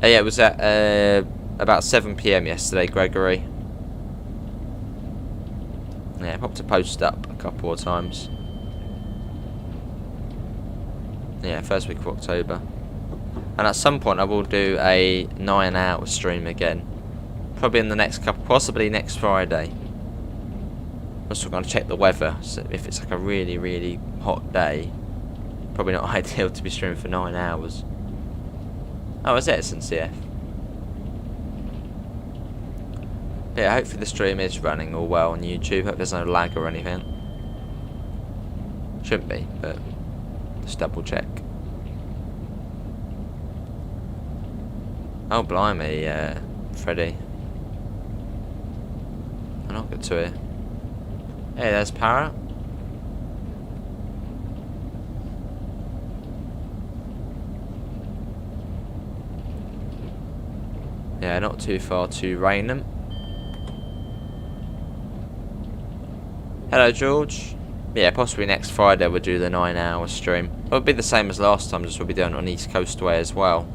Yeah, it was at about 7 PM yesterday, Gregory. Yeah, I popped a post up a couple of times. Yeah, first week of October. And at some point I will do a 9-hour stream again. Probably in the next couple, possibly next Friday. I'm also going to check the weather. So if it's like a really, really hot day, probably not ideal to be streaming for 9 hours. Oh, is it sincere? Yeah, hopefully the stream is running all well on YouTube. Hope there's no lag or anything. Shouldn't be, but just double check. Oh, blimey, Freddie. I'm not good to hear. Hey, there's Para. Yeah, not too far to Raynham. Hello, George. Yeah, possibly next Friday we'll do the 9-hour stream. It'll be the same as last time, just we'll be doing it on East Coast Way as well.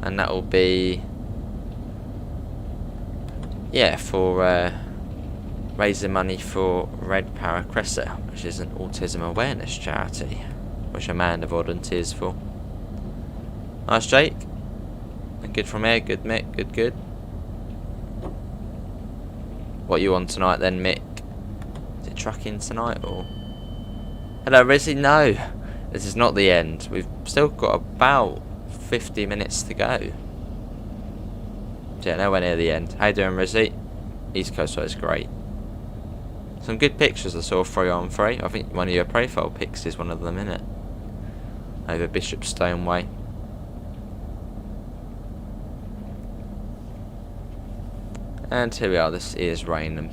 And that will be... yeah, for raising money for Red Pancras, which is an autism awareness charity, which Amanda volunteers for. Nice, Jake. And good from here, good Mick, good. What you on tonight then, Mick? Is it trucking tonight or? Hello, Rizzy. No, this is not the end. We've still got about 50 minutes to go. Yeah, nowhere near the end. How you doing, Rizzy? East Coast Way is great. Some good pictures I saw 3-on-3. I think one of your profile pics is one of them, innit? Over Bishopstone Way. And here we are, this is Raynham.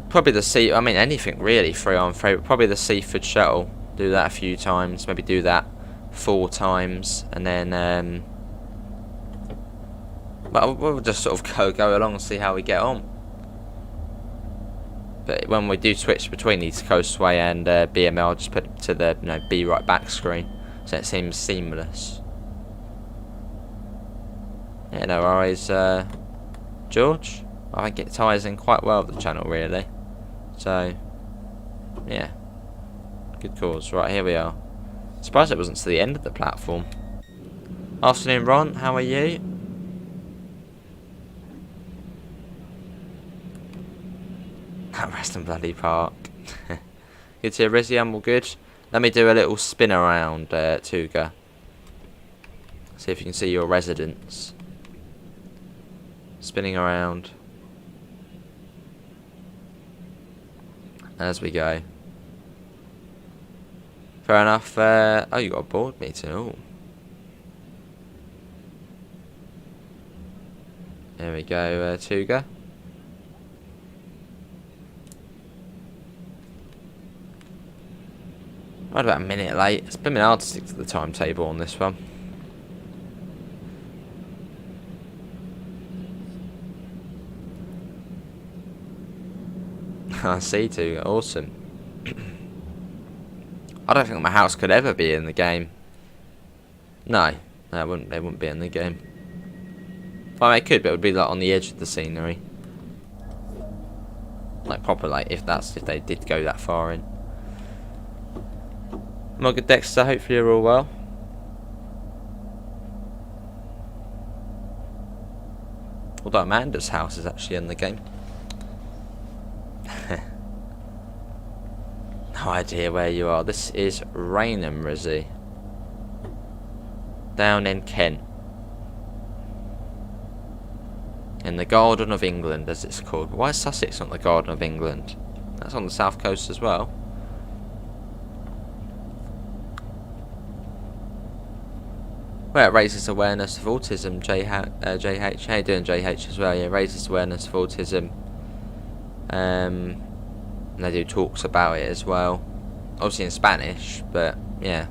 Probably the I mean anything really, 3-on-3, but probably the Seaford Shuttle. Do that a few times, maybe do that 4 times, and then well, we'll just sort of go along and see how we get on. But when we do switch between East Coast Way and BML, I'll just put it to the be right back screen, so it seems seamless. Yeah, no worries, George. I think it ties in quite well with the channel, really. So, yeah, good cause. Right, here we are. Surprised it wasn't to the end of the platform. Afternoon, Ron. How are you? Reston Bloody Park. Good to hear, Rizzy. I'm all good. Let me do a little spin around, Tuga. See if you can see your residence. Spinning around. As we go. Fair enough. Oh, you got a board meeting. Oh. There we go, Tuga. Right about a minute late. It's been hard to stick to the timetable on this one. I see, too. Awesome. I don't think my house could ever be in the game. No, it wouldn't be in the game. Well, it could, but it would be like on the edge of the scenery. Like proper, like if they did go that far in. My good Dexter, hopefully you're all well. Although Amanda's house is actually in the game. No idea where you are. This is Raynham, Rizzy. Down in Kent. In the Garden of England, as it's called. Why is Sussex not the Garden of England? That's on the south coast as well. Well, it raises awareness of autism, JH. How you doing, JH, as well? Yeah, raises awareness of autism. And they do talks about it as well. Obviously in Spanish, but yeah.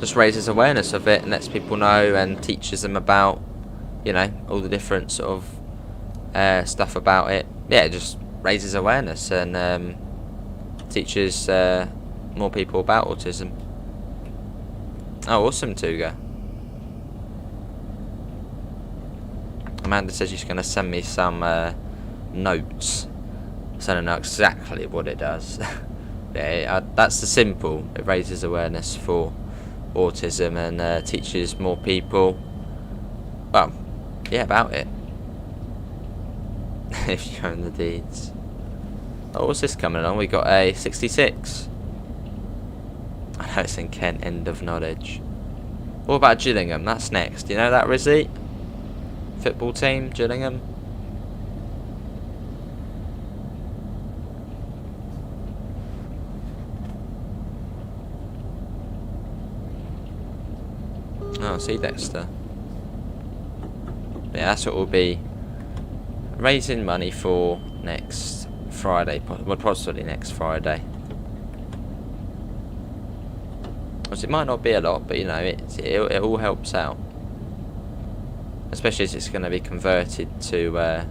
Just raises awareness of it and lets people know and teaches them about, you know, all the different sort of stuff about it. Yeah, it just raises awareness and teaches more people about autism. Oh, awesome, Tuga. Amanda says she's going to send me some notes. So I don't know exactly what it does. Yeah, that's the simple. It raises awareness for autism and teaches more people, well, yeah, about it. If you own the deeds. Oh, what's this coming along? We got a 66. I know it's in Kent, end of knowledge. What about Gillingham? That's next. You know that, Rizzy? Football team, Gillingham. Oh, see Dexter. Yeah, that's what we'll be raising money for next Friday. Well, possibly next Friday. Because it might not be a lot, but you know, it all helps out. Especially as it's going to be converted to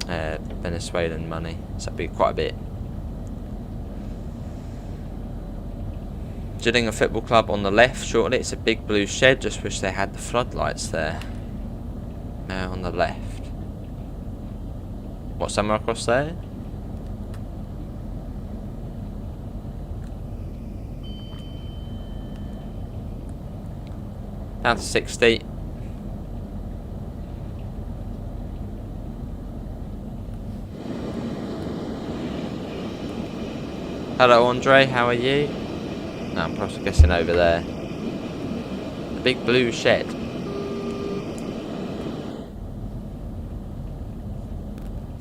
Venezuelan money. So that'd be quite a bit. Gillingham Football Club on the left shortly. It's a big blue shed. Just wish they had the floodlights there. On the left. What, somewhere across there? Down to 60. Hello Andre, how are you? No, I'm probably guessing over there. The big blue shed.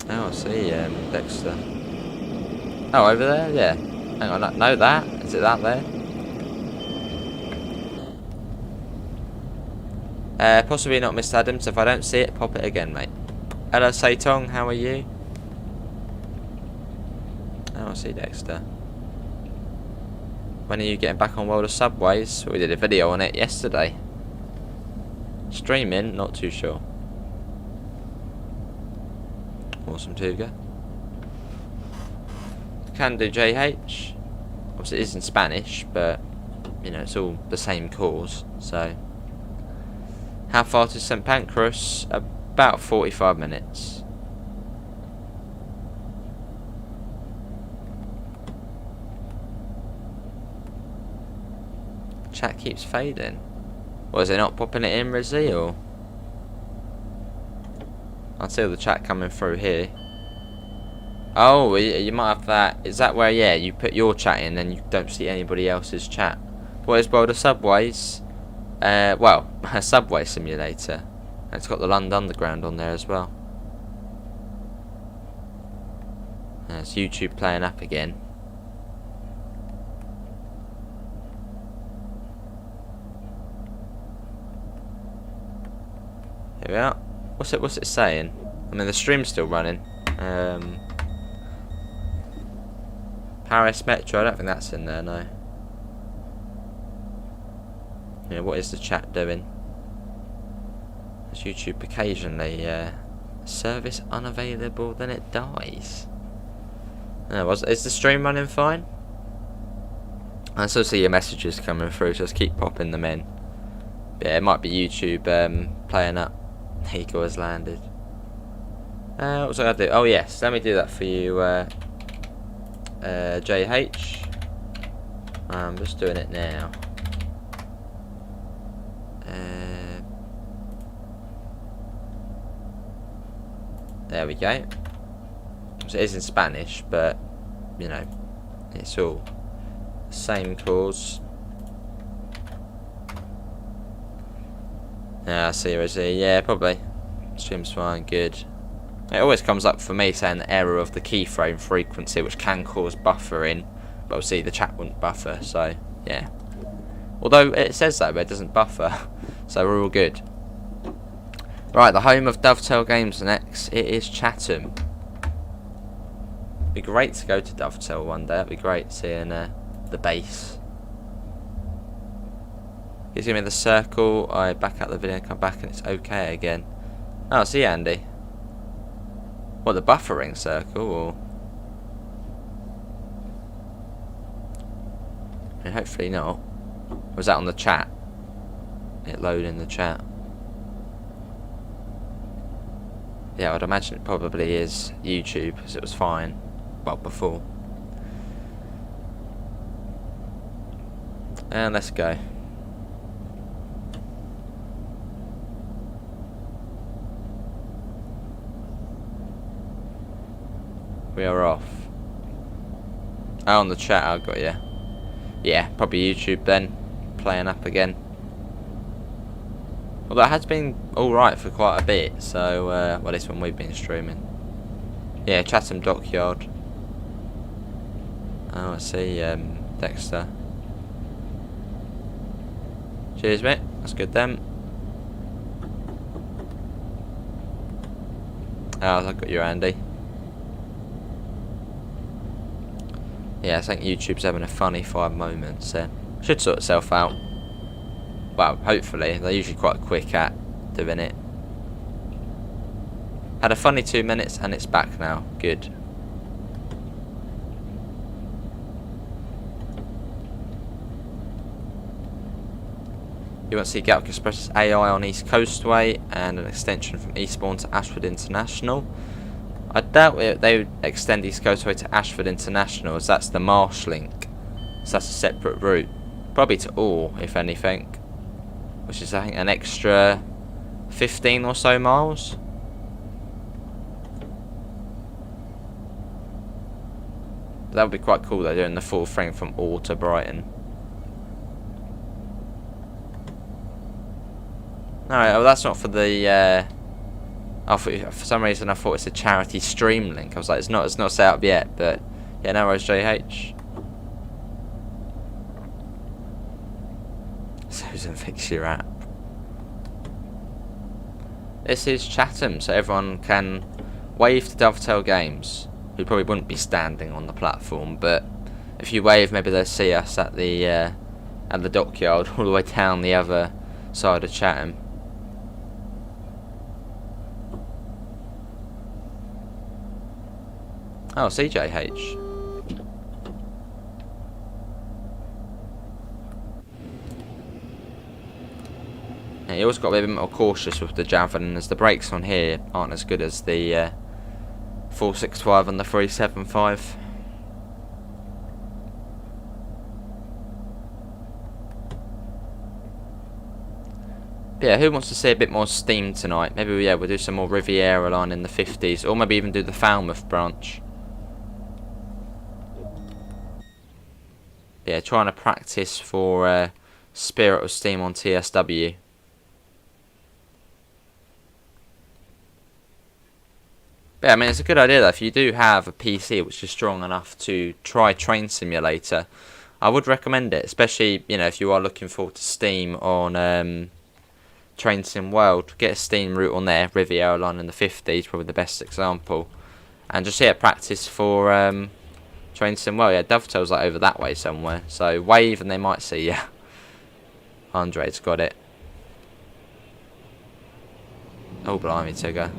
Oh, I see, Dexter. Oh, over there? Yeah. Hang on, no, that? Is it that there? Possibly not, Mr. Adams. If I don't see it, pop it again, mate. Hello, Saitong. How are you? Oh, I see Dexter. When are you getting back on World of Subways? We did a video on it yesterday. Streaming, not too sure. Awesome, Tuga. Can do JH. Obviously, it is in Spanish, but you know it's all the same cause. So. How far to St Pancras? About 45 minutes. Chat keeps fading. Was it not popping it in, Rizzy, or? I see all the chat coming through here. Oh, you might have that. Is that where, yeah, you put your chat in and you don't see anybody else's chat? What is World of Subways? Well, a subway simulator. And it's got the London Underground on there as well. It's YouTube playing up again. Here we are. What's it saying? I mean, the stream's still running. Paris Metro, I don't think that's in there, no. Yeah, what is the chat doing? As YouTube occasionally, service unavailable, then it dies. Is the stream running fine? I still see your messages coming through, so just keep popping them in. Yeah, it might be YouTube playing up. Eagle has landed. What was I going to do? Oh yes, let me do that for you, JH. I'm just doing it now. There we go. So it is in Spanish, but you know, it's all the same cause. Yeah, I see, is he? Yeah, probably. Stream's fine, good. It always comes up for me saying the error of the keyframe frequency, which can cause buffering, but obviously the chat wouldn't buffer, so yeah. Although it says that, but it doesn't buffer, so we're all good. Right, the home of Dovetail Games next. It is Chatham. Be great to go to Dovetail one day. That'd be great seeing the base. He's giving me the circle. I back out the video and come back and it's okay again. Oh, see Andy. What, the buffering circle or? I mean, hopefully not. Was that on the chat? It loaded in the chat. Yeah, I'd imagine it probably is YouTube because it was fine. Well, before. And let's go. We are off. Oh, on the chat, I got you. Yeah, probably YouTube then. Playing up again. Well, that has been alright for quite a bit, so, well, this one we've been streaming. Yeah, Chatham Dockyard. Oh, I see, Dexter. Cheers, mate. That's good then. Oh, I got you, Andy. Yeah, I think YouTube's having a funny 5 moments there. Should sort itself out. Well, hopefully. They're usually quite quick at doing it. Had a funny 2 minutes and it's back now. Good. You want to see Gatwick Express AI on East Coastway and an extension from Eastbourne to Ashford International. I doubt they would extend East Coastway to Ashford International, as that's the Marsh link. So that's a separate route. Probably to Orr, if anything. Which is, I think, an extra 15 or so miles. That would be quite cool though, doing the full thing from Orr to Brighton. Alright, well that's not for the for some reason I thought it's a charity stream link. I was like, it's not set up yet, but yeah, no worries, JH. Susan, fix your app. This is Chatham, so everyone can wave to Dovetail Games, who probably wouldn't be standing on the platform, but if you wave, maybe they'll see us at the dockyard all the way down the other side of Chatham. Oh, CJH. Yeah, you always got to be a bit more cautious with the Javelin, as the brakes on here aren't as good as the 465 and the 375. But yeah, who wants to see a bit more steam tonight? Maybe yeah, we'll do some more Riviera line in the 50s, or maybe even do the Falmouth branch. Yeah, trying to practice for Spirit of Steam on TSW. But yeah, I mean, it's a good idea though. If you do have a PC which is strong enough to try Train Simulator, I would recommend it, especially, you know, if you are looking forward to Steam on Train Sim World. Get a Steam route on there. Riviera line in the 50s, probably the best example. And just, yeah, practice for Train Sim World. Yeah, Dovetail's like over that way somewhere. So wave and they might see you. Andre's got it. Oh, blimey, Tigger.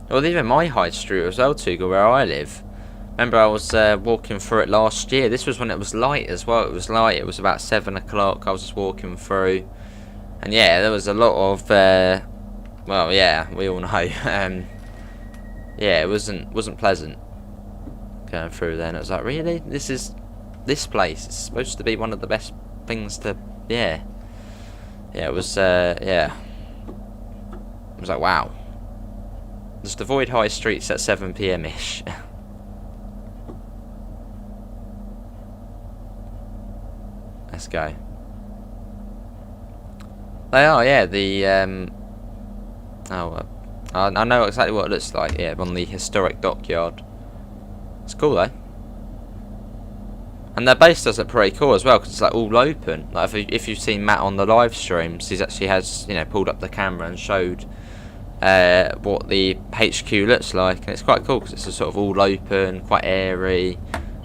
Well, even my high street as well, Tuga, where I live. Remember, I was walking through it last year. This was when it was light as well. It was light. It was about 7 o'clock. I was just walking through, and yeah, there was a lot of. Well, yeah, we all know. Yeah, it wasn't pleasant going through there. And it was like, really, this place is supposed to be one of the best things to. Yeah, yeah, it was. Yeah, it was like, wow. Just avoid high streets at 7 PM ish. Let's go. They are, yeah. The I know exactly what it looks like. Yeah, on the historic dockyard. It's cool though. And their base does look pretty cool as well, because it's like all open. Like if you've seen Matt on the live streams, he actually has, you know, pulled up the camera and showed what the HQ looks like, and it's quite cool because it's a sort of all open, quite airy.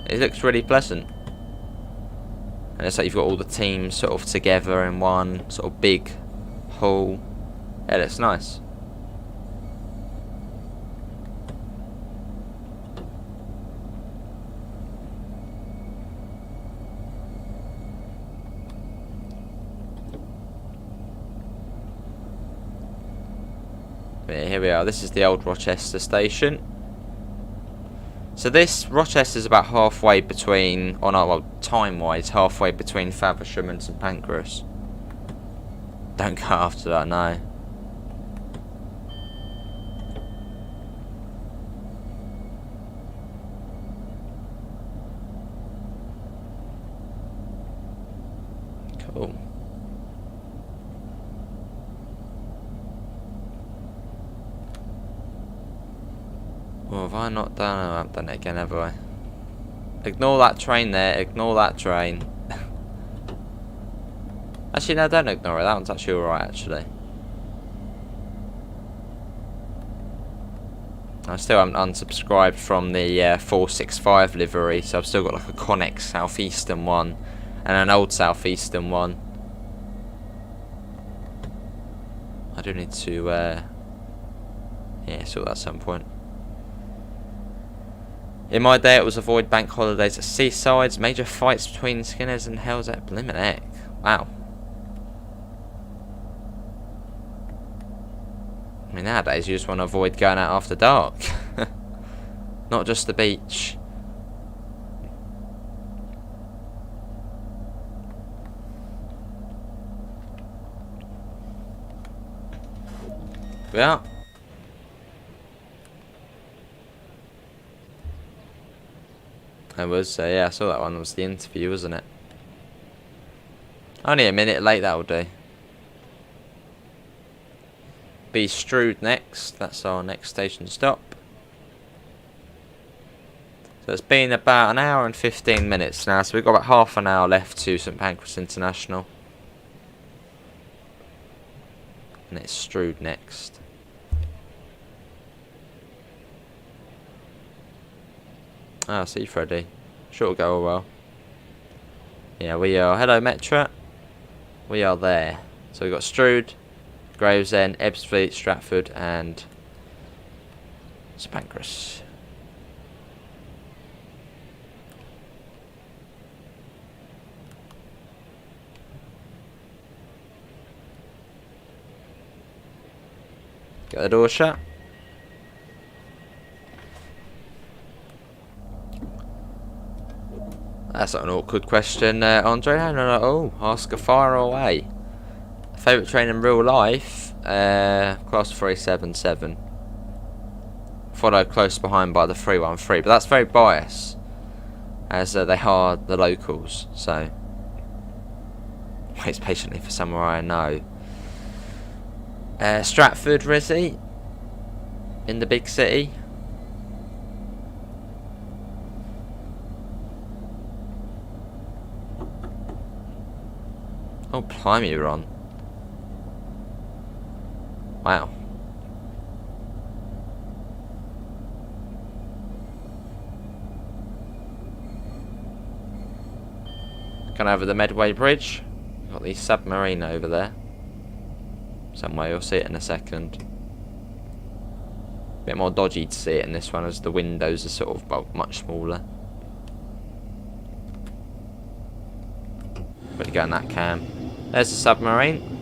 It looks really pleasant, and it's like you've got all the teams sort of together in one sort of big hall. Yeah, it looks nice. Here we are. This is the old Rochester station. So this Rochester is about halfway between, oh no, well, time-wise, halfway between Faversham and St Pancras. Don't go after that, no. Cool. Well, have I not done it? I haven't done it again, have I? Ignore that train there, ignore that train. Actually, no, don't ignore it. That one's actually alright, actually. I still haven't unsubscribed from the 465 livery, so I've still got like a Connex Southeastern one and an old Southeastern one. I do need to sort that at some point. In my day, it was avoid bank holidays at seasides, major fights between Skinners and Hells at Blimmin' Heck. Wow. I mean, nowadays you just want to avoid going out after dark. Not just the beach. Yeah. I was, yeah, I saw that one. It was the interview, wasn't it? Only a minute late, that'll do. Be Strood next. That's our next station stop. So it's been about an hour and 15 minutes now, so we've got about half an hour left to St Pancras International. And it's Strood next. Ah, see Freddy. Sure it'll go all well. Yeah, we are. Hello, Metra. We are there. So we've got Strood, Gravesend, Ebbsfleet, Stratford, and St Pancras. Get the door shut. That's not an awkward question, Andre. No. Ask a fire away. Favourite train in real life? Class 377. Followed close behind by the 313. But that's very biased, as they are the locals. So, waits patiently for somewhere I know. Stratford, Rizzy. In the big city. Oh, blimey, you're on. Wow. Going over the Medway Bridge. Got the submarine over there. Somewhere, you'll see it in a second. Bit more dodgy to see it in this one, as the windows are sort of, well, much smaller. Really go in that cam. There's the submarine.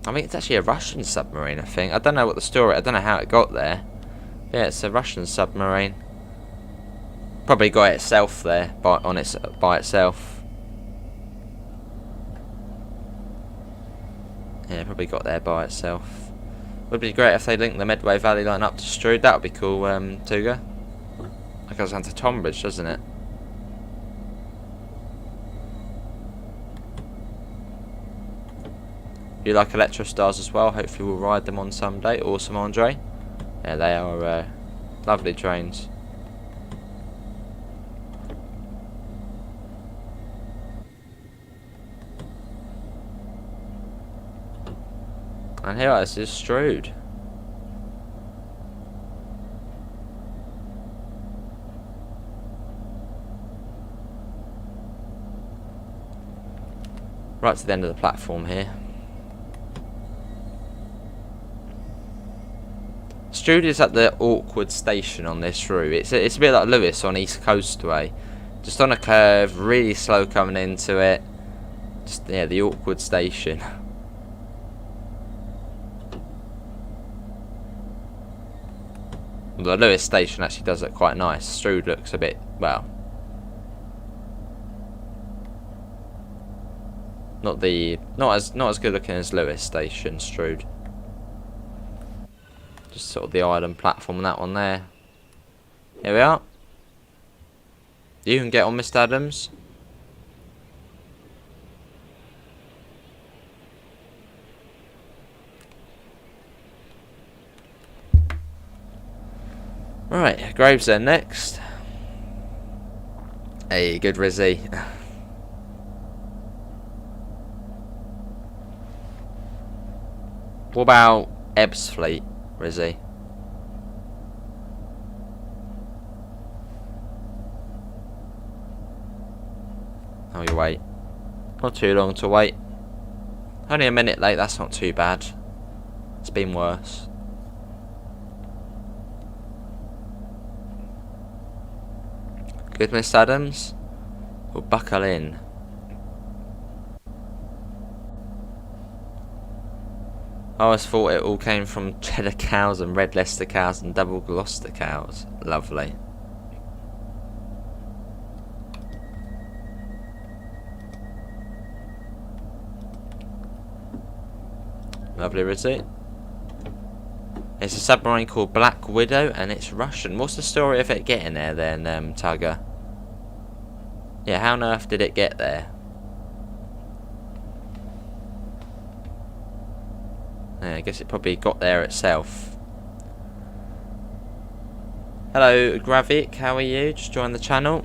I mean, it's actually a Russian submarine, I think. I don't know what the story, I don't know how it got there. Yeah, it's a Russian submarine. Probably got itself there by itself. Yeah, probably got there by itself. Would be great if they linked the Medway Valley line up to Strood. That would be cool, Tuga. That goes down to Tonbridge, doesn't it? You like Electrostars as well. Hopefully we'll ride them on someday. Awesome, Andre. Yeah, they are lovely trains. And here, this is Strood. Right to the end of the platform here. Strood is at the awkward station on this route. It's a bit like Lewis on East Coastway. Just on a curve, really slow coming into it. Just, yeah, the awkward station. The Lewis station actually does look quite nice. Strood looks a bit, well, not as good looking as Lewis station. Strood, just sort of the island platform and that one there. Here we are. You can get on, Mr. Adams. Right, Gravesend next. Hey, good Rizzy. What about Ebbs Fleet, Rizzy? Oh, you wait. Not too long to wait. Only a minute late, that's not too bad. It's been worse. Good, Miss Adams? We'll buckle in. I always thought it all came from cheddar cows and red Leicester cows and double Gloucester cows. Lovely. Lovely, Rizzy. It's a submarine called Black Widow and it's Russian. What's the story of it getting there then, Tugger? Yeah, how on earth did it get there? Yeah, I guess it probably got there itself. Hello, Gravik, how are you? Just joined the channel.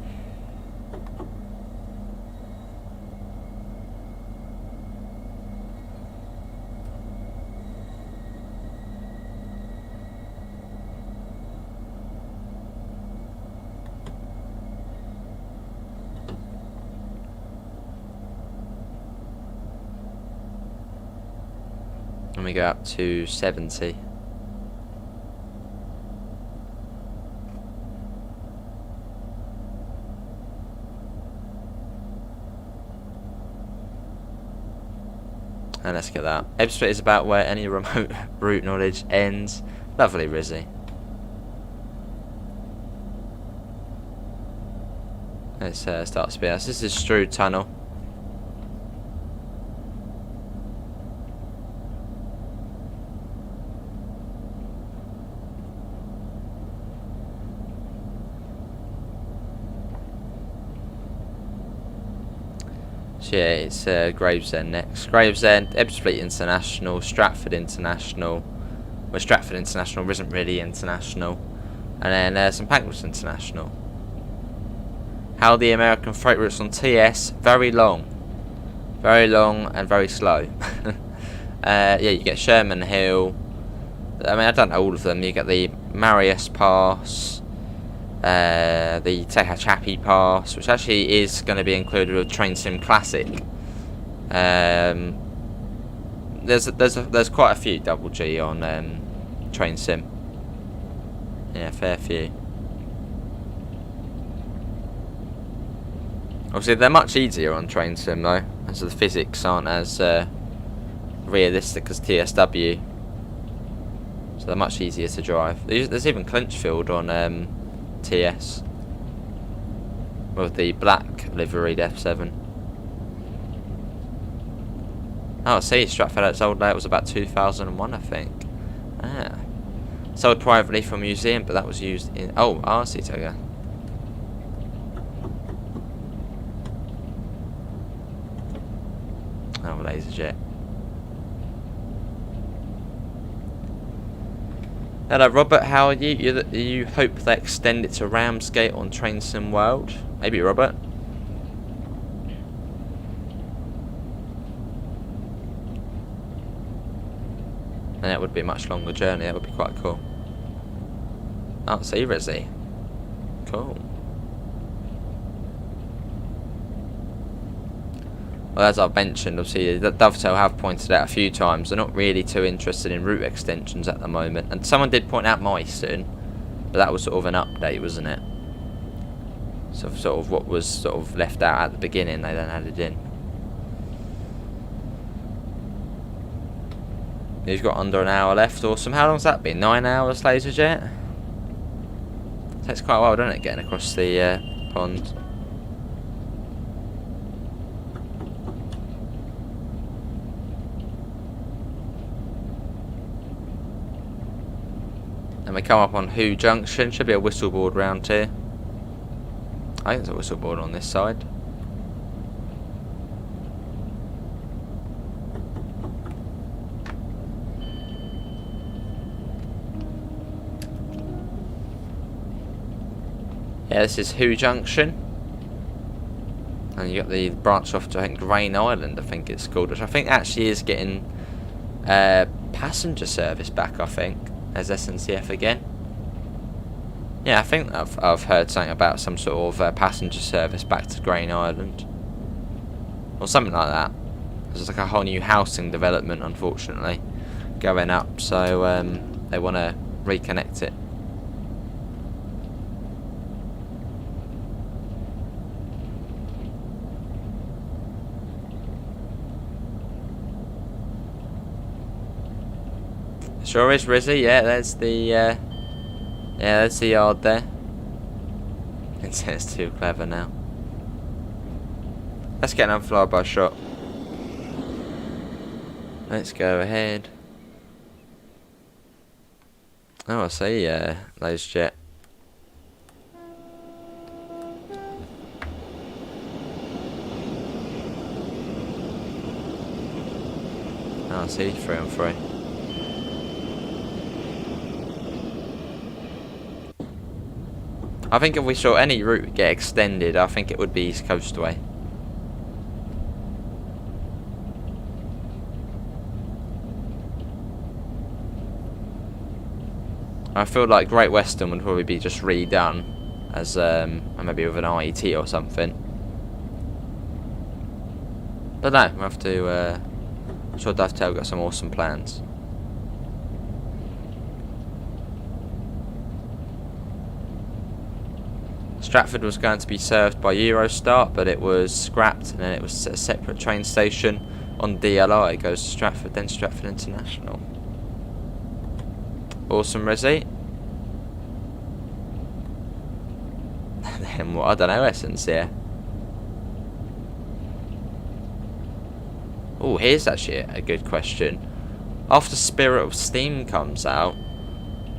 And we go up to 70. And let's get that. Ebbsfleet is about where any remote route knowledge ends. Lovely, Rizzy. Let's start speed. This is Strood Tunnel. So yeah, it's Gravesend next. Gravesend, Ebbsfleet International, Stratford International. Well, Stratford International isn't really international. And then some Pancras International. How are the American freight routes on TS? Very long. Very long and very slow. Yeah, you get Sherman Hill. I mean, I don't know all of them. You get the Marius Pass. The Tehachapi Pass, which actually is going to be included with Train Sim Classic. There's quite a few double G on Train Sim. Yeah, fair few. Obviously, they're much easier on Train Sim though, as the physics aren't as realistic as TSW. So they're much easier to drive. There's even Clinchfield on TS with the black liveried F7. Oh, see, Stratford at its old day, it was about 2001, I think. Ah, sold privately from a museum, but that was used in. Oh, I see, Tugger. Oh, laser jet. Hello Robert, how are you? You hope they extend it to Ramsgate on Train Sim World? Maybe, Robert. And that would be a much longer journey, that would be quite cool. Oh, see, Rizzy. Cool. Well, as I've mentioned, obviously, Dovetail have pointed out a few times, they're not really too interested in route extensions at the moment. And someone did point out Meissen, but that was sort of an update, wasn't it? So sort of what was sort of left out at the beginning, they then added in. You've got under an hour left, awesome. How long's that been? 9 hours, laser jet? Takes quite a while, doesn't it, getting across the pond? And we come up on Who Junction. Should be a whistle board round here. I think there's a whistle board on this side. Yeah, this is Who Junction. And you got the branch off to, I think, Grain Island, I think it's called, which I think actually is getting passenger service back, I think, as SNCF again. Yeah, I think I've heard something about some sort of passenger service back to Grain Island. Or something like that. There's like a whole new housing development, unfortunately, going up, so they want to reconnect it. Sure is, Rizzy. Yeah, there's the there's the yard there. It's too clever now. Let's get another flyby shot. Let's go ahead. Oh, I see, those jet. Oh, I see, 3 on 3. I think if we saw any route get extended, I think it would be East Coast Way. I feel like Great Western would probably be just redone as maybe with an IET or something. But no, we'll have to. I'm sure Dovetail got some awesome plans. Stratford was going to be served by Eurostar, but it was scrapped, and then it was a separate train station on DLI. It goes to Stratford, then Stratford International. Awesome, Rizzy. Then what? I don't know, Essence here. Oh, here's actually a good question. After Spirit of Steam comes out,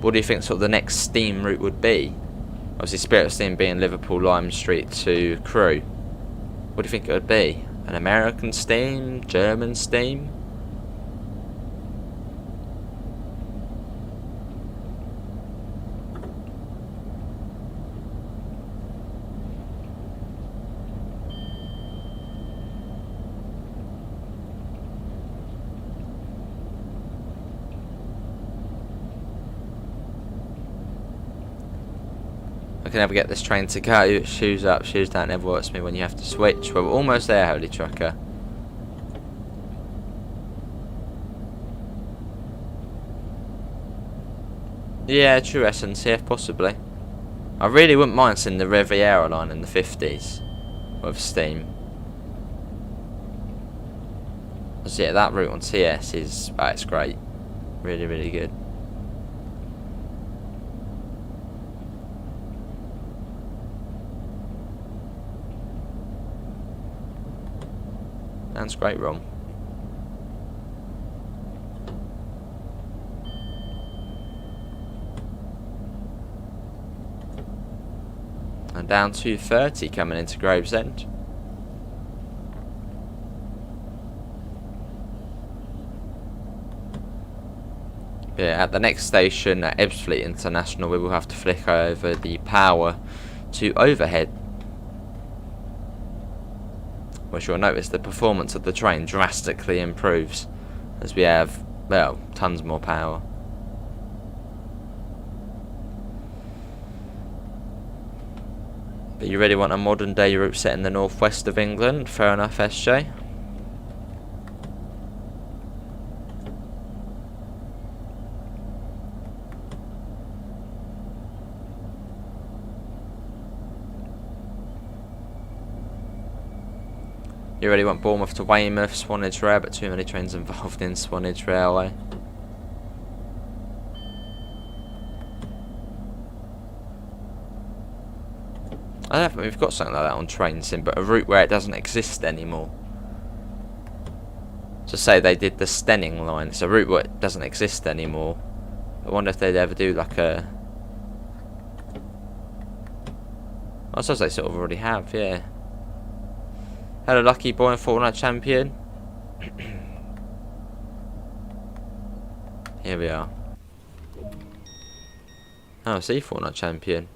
what do you think sort of the next Steam route would be? Obviously, Spirit of Steam being Liverpool Lime Street to Crewe. What do you think it would be? An American Steam? German Steam? I can never get this train to go. Shoes up, shoes down never works for me when you have to switch. Well, we're almost there, Holy Trucker. Yeah, true SNCF, possibly. I really wouldn't mind seeing the Riviera line in the 50s with Steam. So yeah, that route on TS is, it's great. Really, really good. Sounds great, Ron. And down 230 coming into Gravesend. Yeah, at the next station at Ebbsfleet International, we will have to flick over the power to overhead, which you'll notice the performance of the train drastically improves as we have, well, tons more power. But you really want a modern day route set in the northwest of England? Fair enough, SJ. You really want Bournemouth to Weymouth, Swanage Rail, but too many trains involved in Swanage Railway. I don't think we've got something like that on Train Sim, but a route where it doesn't exist anymore. So say they did the Stenning line, it's a route where it doesn't exist anymore. I wonder if they'd ever do like a... I suppose they sort of already have, yeah. Hello, Lucky Boy and Fortnite Champion. Here we are. Oh, I see, Fortnite Champion.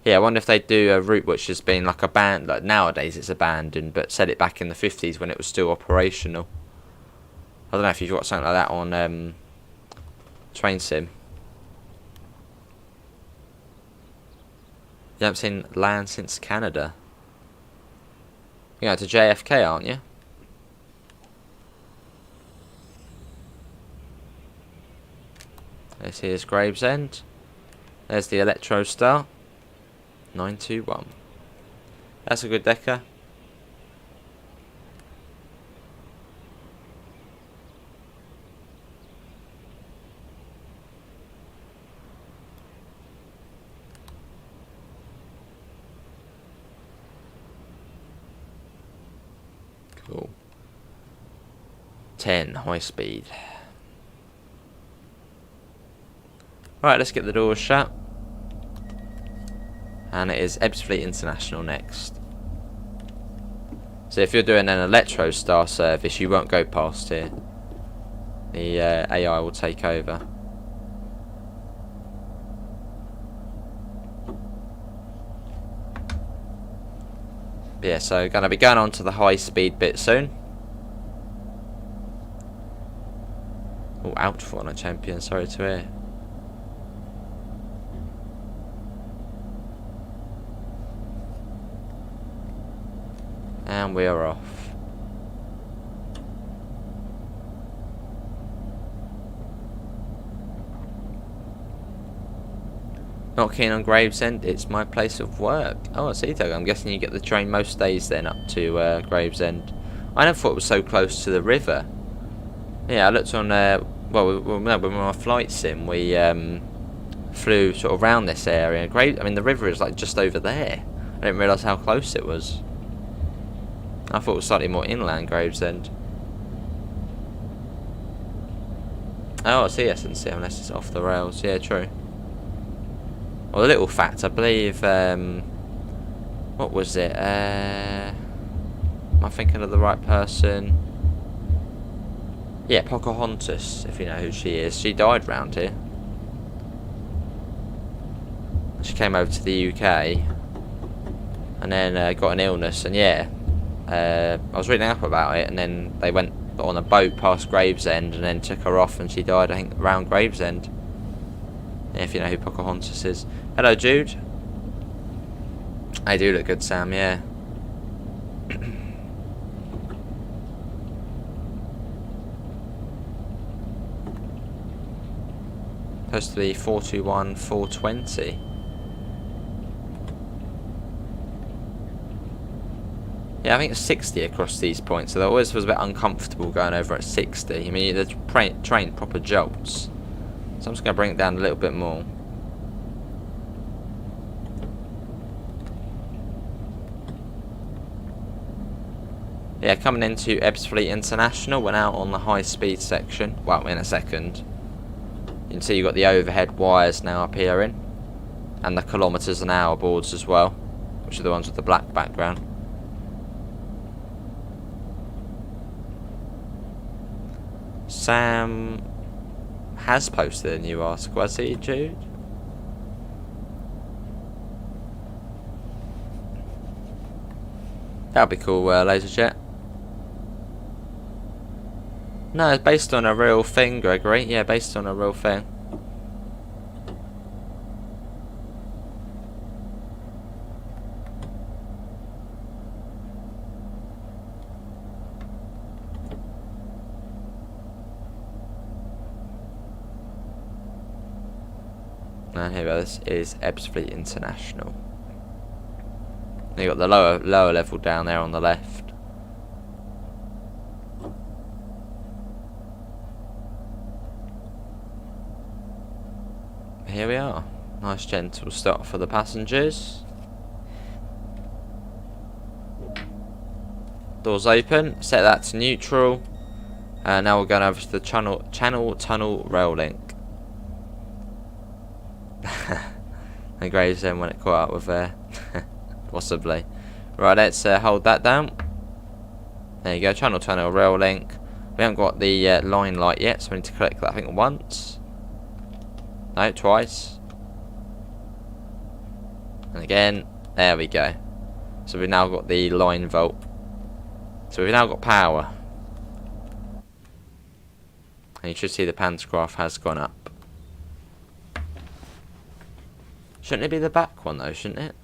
Yeah, I wonder if they'd do a route which has been like abandoned. Like nowadays it's abandoned, but set it back in the 50s when it was still operational. I don't know if you've got something like that on train sim. You haven't seen land since Canada. You're going to JFK, aren't you? This here's Gravesend. There's the Electro Star. 921. That's a good decker. Cool. 10 high speed. Right, let's get the doors shut. And it is Ebbsfleet International next. So if you're doing an Electro Star service, you won't go past here. The AI will take over. Yeah, so going to be going on to the high speed bit soon. Oh, out for on a champion, sorry to hear. And we are off. Not keen on Gravesend, it's my place of work. Oh, I see, Doug. I'm guessing you get the train most days then up to Gravesend. I never thought it was so close to the river. Yeah, I looked on, no, when we were on a flight sim, we flew sort of around this area. I mean, the river is like just over there. I didn't realise how close it was. I thought it was slightly more inland, Gravesend. Oh, I see S&C, unless it's off the rails. Yeah, true. Well, a little fact, I believe, what was it? Am I thinking of the right person? Yeah, Pocahontas, if you know who she is. She died round here. She came over to the UK and then got an illness, and yeah, I was reading up about it, and then they went on a boat past Gravesend and then took her off, and she died, I think, around Gravesend. Yeah, if you know who Pocahontas is. Hello, Jude. They do look good, Sam, yeah. Supposed to be 421, 420. Yeah, I think it's 60 across these points, so that always was a bit uncomfortable going over at 60. I mean, the train proper jolts. So I'm just going to bring it down a little bit more. Yeah, coming into Ebbsfleet International, we're now on the high speed section. Well, in a second. You can see you've got the overhead wires now appearing. And the kilometres an hour boards as well, which are the ones with the black background. Sam has posted a new article, has he, Jude? That'll be cool, laser jet. No, it's based on a real thing, Gregory. Yeah, based on a real thing. And here this is Ebbsfleet International. You got the lower level down there on the left. Here we are. Nice gentle stop for the passengers. Doors open. Set that to neutral. Now we're going over to the channel tunnel rail link. And Gravesend when it caught up with possibly. Right, let's hold that down. There you go, channel tunnel rail link. We haven't got the line light yet, so we need to click that I think once. No, twice. And again, there we go. So we've now got the line volt. So we've now got power. And you should see the pants graph has gone up. Shouldn't it be the back one though, shouldn't it?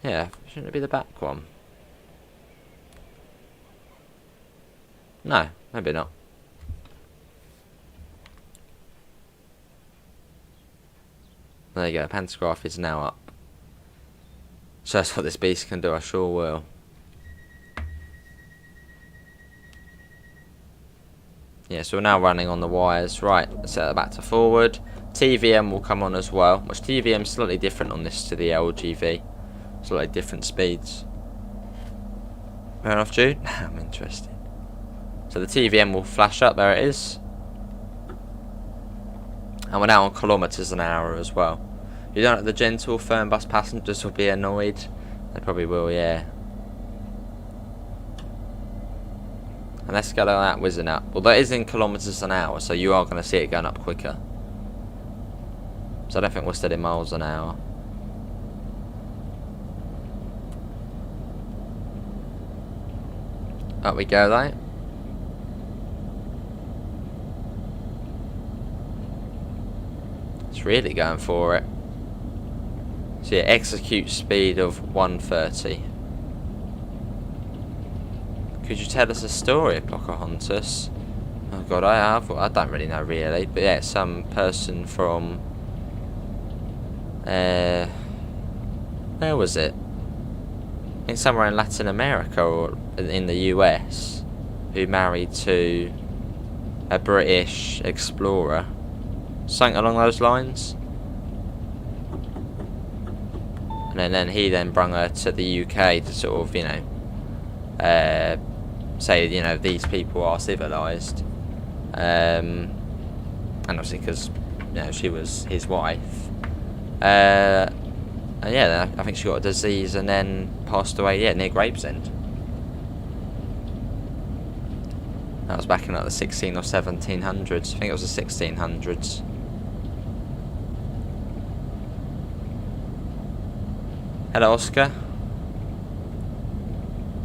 Yeah, shouldn't it be the back one? No, maybe not. There you go, pantograph is now up. So that's what this beast can do, I sure will. Yeah, so we're now running on the wires. Right, set that back to forward. TVM will come on as well, which TVM is slightly different on this to the LGV. Slightly different speeds. Fair enough, Jude? I'm interested. So the TVM will flash up, there it is. And we're now on kilometres an hour as well. You don't know the gentle, firm bus passengers will be annoyed. They probably will, yeah. And let's go like that, whizzing up. Although it is in kilometres an hour, so you are going to see it going up quicker. So I don't think we're still in miles an hour. Up we go though. It's really going for it. So yeah, execute speed of 130. Could you tell us a story, Pocahontas? Oh god, I have. Well, I don't really know really, but yeah, some person from where was it? I think somewhere in Latin America or in the US, who married to a British explorer. Something along those lines. And then he then brung her to the UK to sort of, you know, say, you know, these people are civilised. And obviously because, you know, she was his wife. And yeah, I think she got a disease and then passed away, yeah, near Gravesend. That was back in like the 16 or 1700s. I think it was the 1600s. Hello, Oscar.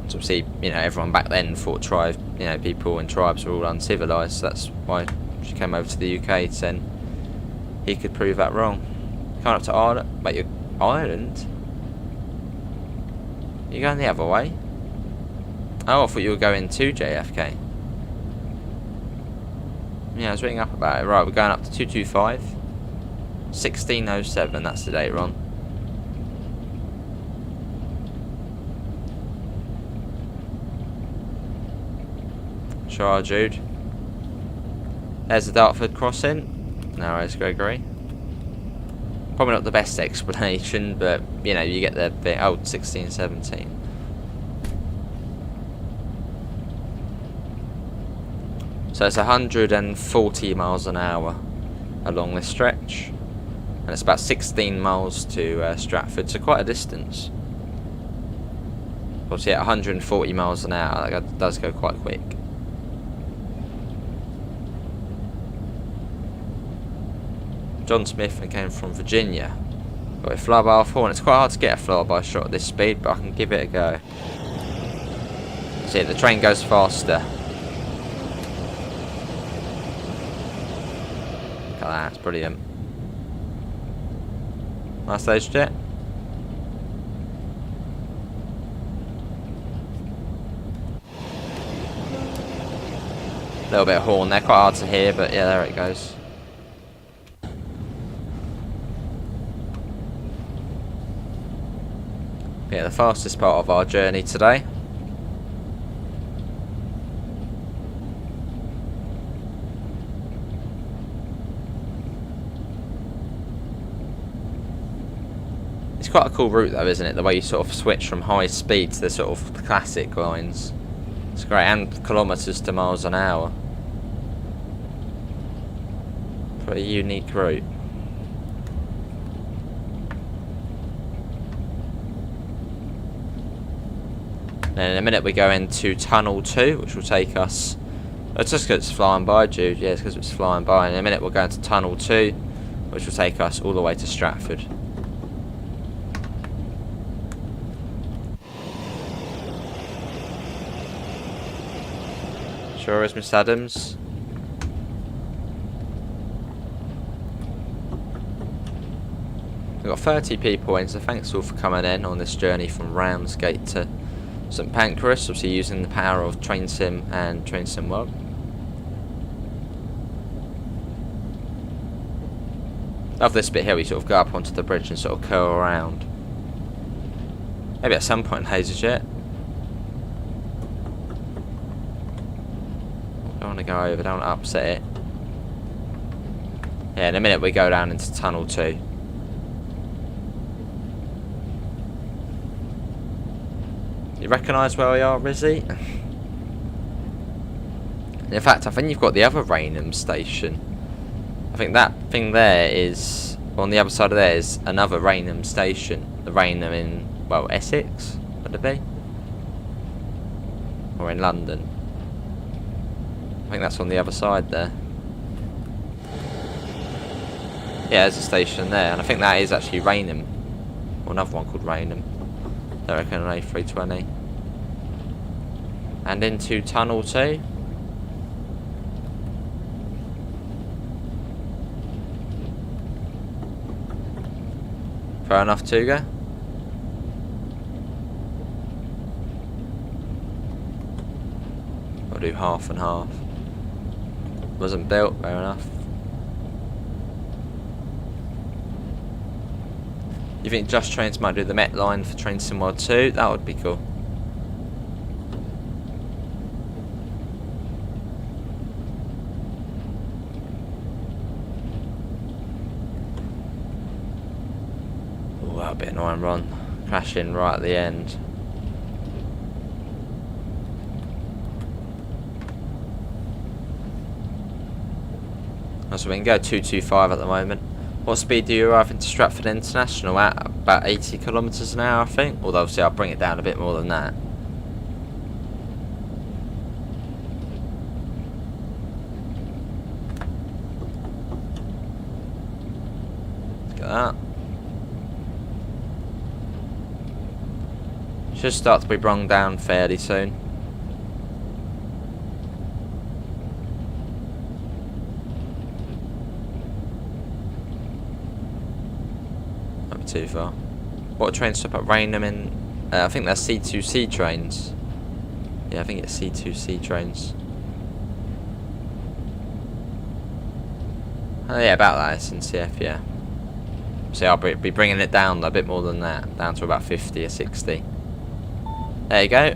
So obviously, you know, everyone back then thought you know, people and tribes were all uncivilised. So that's why she came over to the UK to then he could prove that wrong. Coming up to Ireland. Wait, you're Ireland? You're going the other way? Oh, I thought you were going to JFK. Yeah, I was reading up about it. Right, we're going up to 225. 1607, that's the date, Ron. Sure, Jude. There's the Dartford crossing. Narrows, Gregory. Probably not the best explanation, but you know, you get the bit. Oh, 16, 17. So it's 140 miles an hour along this stretch, and it's about 16 miles to Stratford, so quite a distance. Obviously, at 140 miles an hour, that does go quite quick. John Smith and came from Virginia. Got a flyby off horn. It's quite hard to get a flyby shot at this speed, but I can give it a go. See, the train goes faster. Look at that, it's brilliant. Nice stage jet. A little bit of horn there, quite hard to hear, but yeah, there it goes. Yeah, the fastest part of our journey today. It's quite a cool route though, isn't it? The way you sort of switch from high speed to the sort of classic lines. It's great, and kilometres to miles an hour. Pretty unique route. Then in a minute we go into Tunnel 2, which will take us... It's just because it's flying by, Jude. Yeah, it's because it's flying by. In a minute we'll go into Tunnel 2, which will take us all the way to Stratford. Sure is, Miss Adams. We've got 30 people in, so thanks all for coming in on this journey from Ramsgate to St Pancras, obviously using the power of Train Sim and Train Sim World. Love this bit here, we sort of go up onto the bridge and sort of curl around. Maybe at some point HaserJet. Don't want to go over, don't want to upset it. Yeah, in a minute we go down into Tunnel 2. You recognise where we are, Rizzy? In fact, I think you've got the other Rainham station. I think that thing there is, on the other side of there is another Rainham station. The Rainham in, well, Essex, would it be? Or in London. I think that's on the other side there. Yeah, there's a station there, and I think that is actually Rainham. Or another one called Rainham. I reckon an A320. And into Tunnel 2. Fair enough, Tuga. I'll do half and half. Wasn't built, fair enough. You think Just Trains might do the Met line for Train Sim World 2? That would be cool. Oh, that would be an annoying run. Crashing right at the end. So we can go 225 at the moment. What speed do you arrive into Stratford International at? About 80 kilometres an hour, I think. Although obviously I'll bring it down a bit more than that. Look at that. Should start to be brung down fairly soon. Too far. What train stop at Rainham in? I think that's C2C trains. Yeah, I think it's C2C trains. Oh yeah, about that SNCF, yeah. So I'll be bringing it down a bit more than that, down to about 50 or 60. There you go.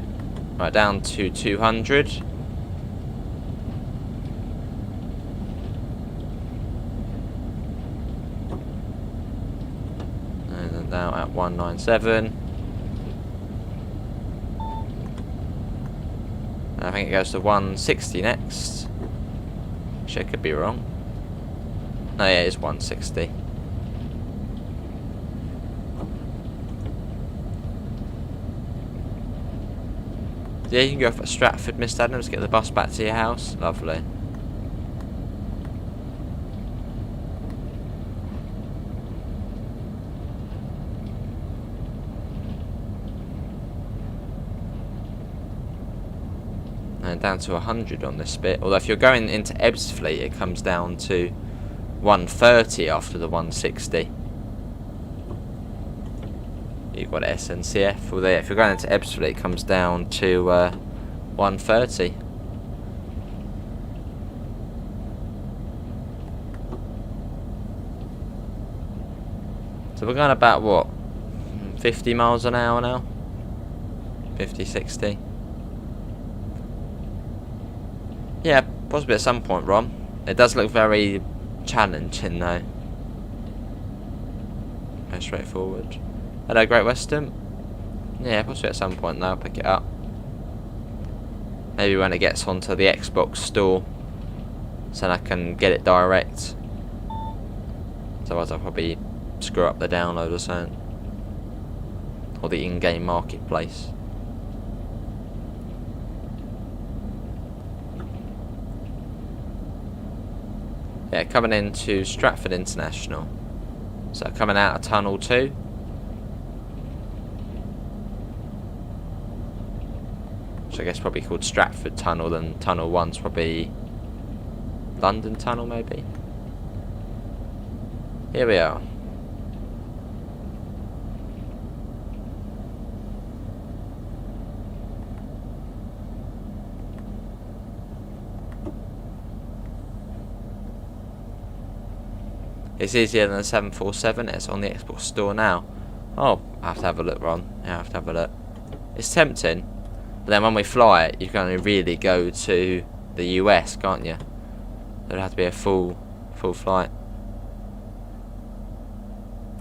Right, down to 200. Now at 197. I think it goes to 160 next. Actually, I could be wrong. No, yeah, it's 160. Yeah, you can go for Stratford, Mr. Adams, get the bus back to your house. Lovely. And down to 100 on this bit. Although if you're going into Ebbsfleet, it comes down to 130 after the 160. You've got SNCF. Although if you're going into Ebbsfleet, it comes down to 130. So we're going about what? 50 miles an hour now? 50, 60. Yeah, possibly at some point, Ron. It does look very challenging, though. Very straightforward. Hello, Great Western. Yeah, possibly at some point, though. I'll pick it up. Maybe when it gets onto the Xbox store, so then I can get it direct. Otherwise, I'll probably screw up the download or something. Or the in-game marketplace. Yeah, coming into Stratford International. So coming out of Tunnel 2. Which I guess probably called Stratford Tunnel, then Tunnel 1's probably London Tunnel maybe. Here we are. It's easier than the 747. It's on the Xbox store now. Oh, I have to have a look, Ron. Yeah, I have to have a look. It's tempting, but then when we fly it, you can only really go to the US, can't you? There'd have to be a full flight.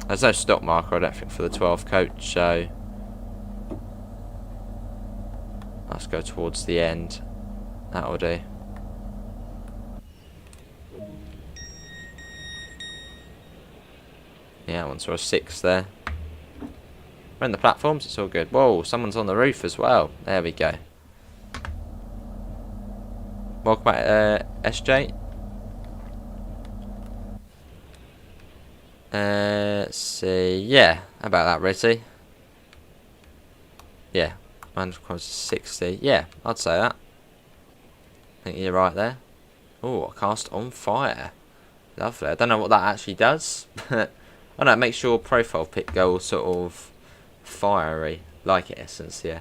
There's no stop marker, I don't think, for the 12 coach, so let's go towards the end. That'll do. Yeah, I saw a 6 there. We're in the platforms, it's all good. Whoa, someone's on the roof as well. There we go. Welcome back, SJ. Let's see. Yeah, how about that, Ritty? Yeah, 160. Yeah, I'd say that. I think you're right there. Oh, cast on fire. Lovely. I don't know what that actually does. I don't know, it makes your profile pic go all sort of fiery, like it essence, yeah.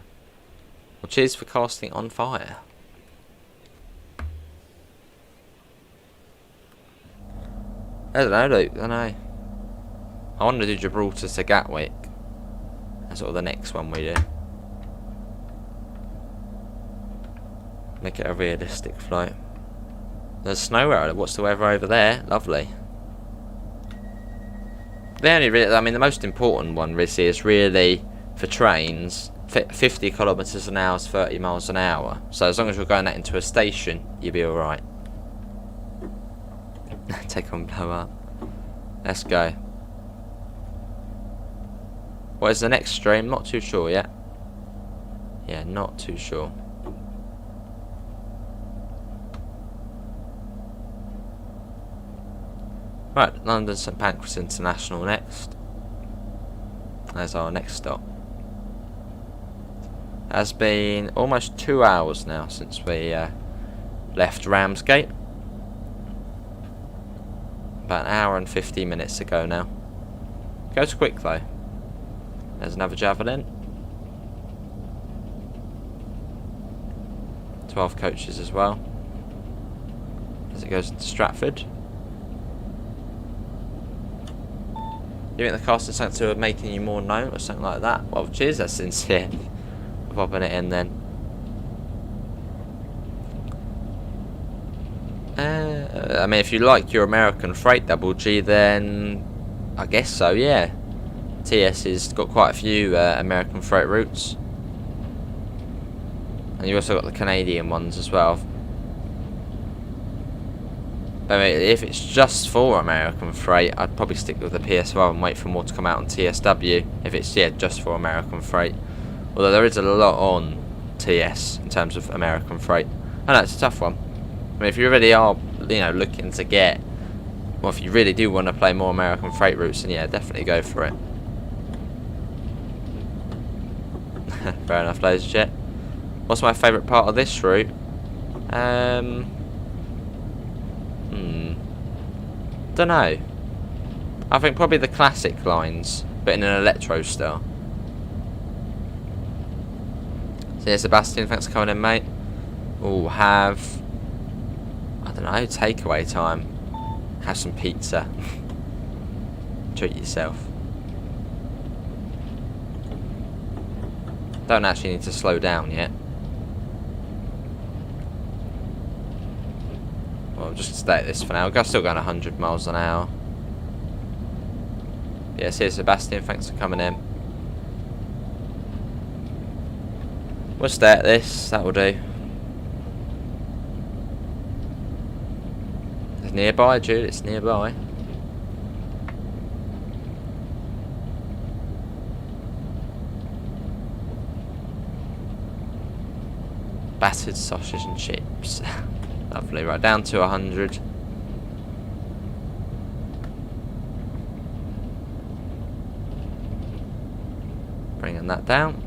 Well, cheers for casting on fire. I don't know, Luke. I don't know. I want to do Gibraltar to Gatwick. That's sort of the next one we do. Make it a realistic flight. There's snow what's the weather over there? Lovely. The only really, I mean, the most important one really is really for trains. 50 kilometers an hour is 30 miles an hour. So as long as you're going that into a station, you'll be alright. Take on blow up. Let's go. What is the next stream? Not too sure yet. Yeah, not too sure. Right, London St Pancras International next. There's our next stop. Has been almost 2 hours now since we left Ramsgate. About an hour and 50 minutes ago now. Goes quick though. There's another Javelin. 12 coaches as well. As it goes into Stratford. You think the casting something to making you more known or something like that? Well, cheers, that's sincere. Popping it in then. I mean, if you like your American freight double G, then I guess so, yeah. TS has got quite a few American freight routes. And you also got the Canadian ones as well. I mean, if it's just for American freight, I'd probably stick with the PSR and wait for more to come out on TSW. If it's, yeah, just for American freight. Although there is a lot on TS in terms of American freight. I know, it's a tough one. I mean, if you really are, you know, looking to get, well, if you really do want to play more American freight routes, then yeah, definitely go for it. Fair enough, ladies and gents. What's my favourite part of this route? Don't know. I think probably the classic lines, but in an electro style. So yeah, Sebastian, thanks for coming in, mate. We'll have, I don't know, takeaway time. Have some pizza. Treat yourself. Don't actually need to slow down yet. Well, just stay at this for now. We're still going 100 miles an hour. Yes, here's Sebastian. Thanks for coming in. We'll stay at this. That will do. It's nearby, Jude. It's nearby. Battered sausage and chips. Lovely. Right, down to 100. Bringing that down.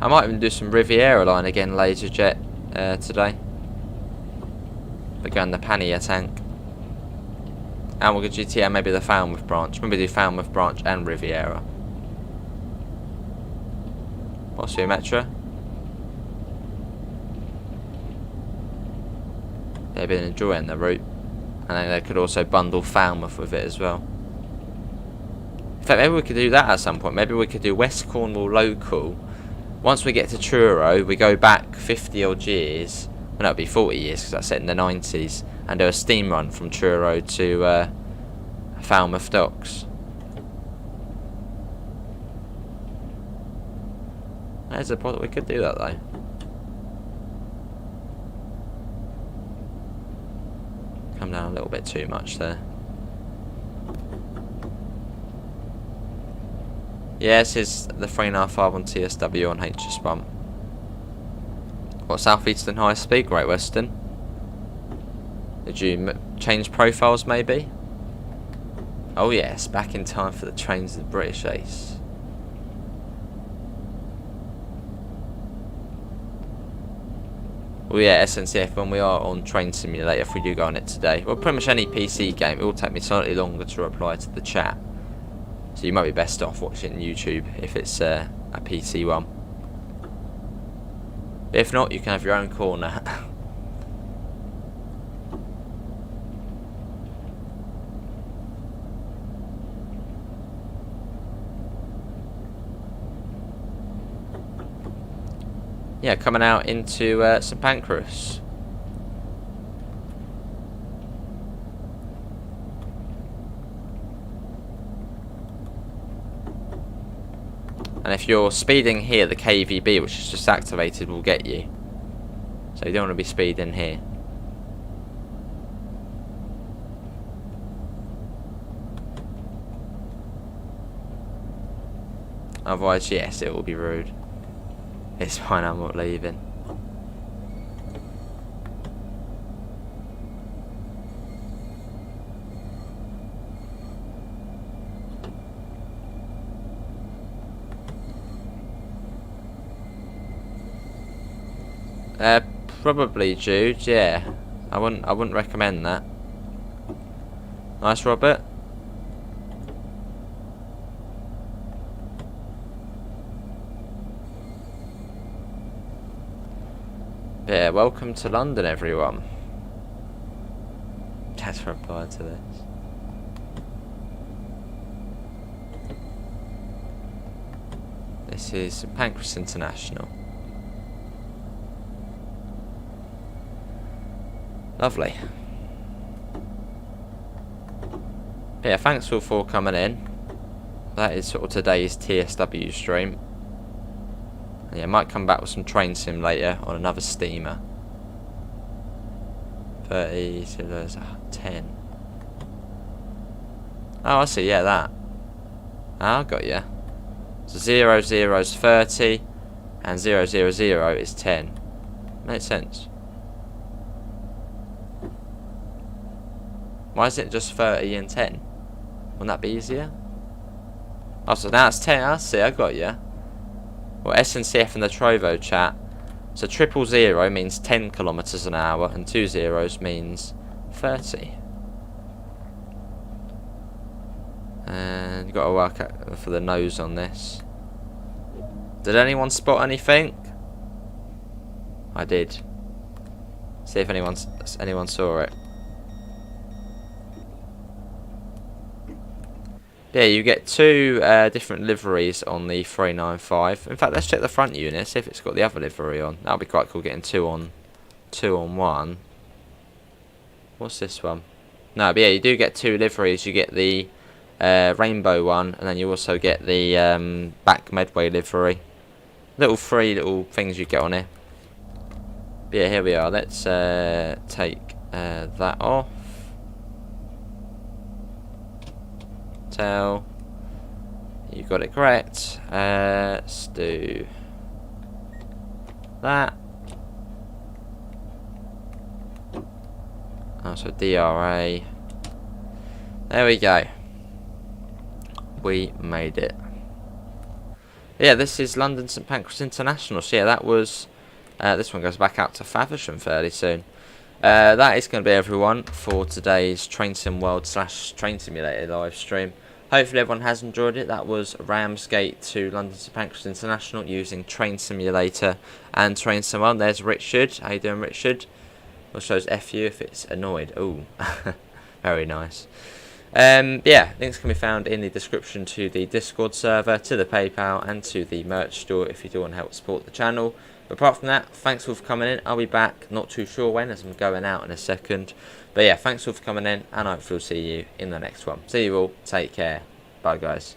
I might even do some Riviera line again, laser jet, today. But going the Pannier tank. And we'll go GTR, maybe the Falmouth branch. Maybe do Falmouth branch and Riviera. What's your Metro? They've been enjoying the route. And then they could also bundle Falmouth with it as well. In fact, maybe we could do that at some point. Maybe we could do West Cornwall local. Once we get to Truro, we go back 50 odd years. Well, that would be 40 years because that's set in the 90s. And do a steam run from Truro to Falmouth Docks. There's a point that we could do that though. Come down a little bit too much there. Yeah, this is the 3.5 on TSW on HS bump. What, South Eastern High Speed, Great Western? Did you change profiles maybe? Oh yes, back in time for the trains of the BritishAce. Well, yeah, SNCF, when we are on Train Simulator, if we do go on it today, well, pretty much any PC game, it will take me slightly longer to reply to the chat. So you might be best off watching YouTube if it's a PC one. But if not, you can have your own corner. Yeah, coming out into St Pancras. And if you're speeding here, the KVB, which is just activated, will get you. So you don't want to be speeding here. Otherwise, yes, it will be rude. It's fine, I'm not leaving. Probably Jude, yeah. I wouldn't recommend that. Nice, Robert. Yeah, welcome to London, everyone. That's a reply to this. This is Pancras International. Lovely. Yeah, thanks all for coming in. That is sort of today's TSW stream. Yeah, I might come back with some train sim later on another steamer. 30, so there's 10. Oh, I see, yeah, that. Oh, I got you. So 0, 0 is 30, and 0, 0, 0 is 10. Makes sense. Why is it just 30 and 10? Wouldn't that be easier? Oh, so now it's 10, I see, I got you. Well, SNCF in the Trovo chat. So 000 means 10 kilometers an hour, and 2 zeros means 30. And you've got to work out for the nose on this. Did anyone spot anything? I did. See if anyone saw it. Yeah, you get two different liveries on the 395. In fact, let's check the front unit, see if it's got the other livery on. That'll be quite cool, getting two on one. What's this one? No, but yeah, you do get two liveries. You get the rainbow one, and then you also get the back Medway livery. Three little things you get on here. But yeah, here we are. Let's take that off. You got it correct. Let's do that. So DRA. There we go. We made it. Yeah, this is London St Pancras International. So yeah, that was. This one goes back out to Faversham fairly soon. That is going to be everyone for today's Train Sim World / Train Simulator live stream. Hopefully everyone has enjoyed it. That was Ramsgate to London St Pancras International using Train Simulator and Train Sim World. There's Richard. How you doing, Richard? Or shows FU if it's annoyed. Ooh. Very nice. Yeah, links can be found in the description to the Discord server, to the PayPal, and to the merch store if you do want to help support the channel. But apart from that, thanks all for coming in. I'll be back, not too sure when, as I'm going out in a second. But yeah, thanks all for coming in, and I hope we'll see you in the next one. See you all. Take care. Bye, guys.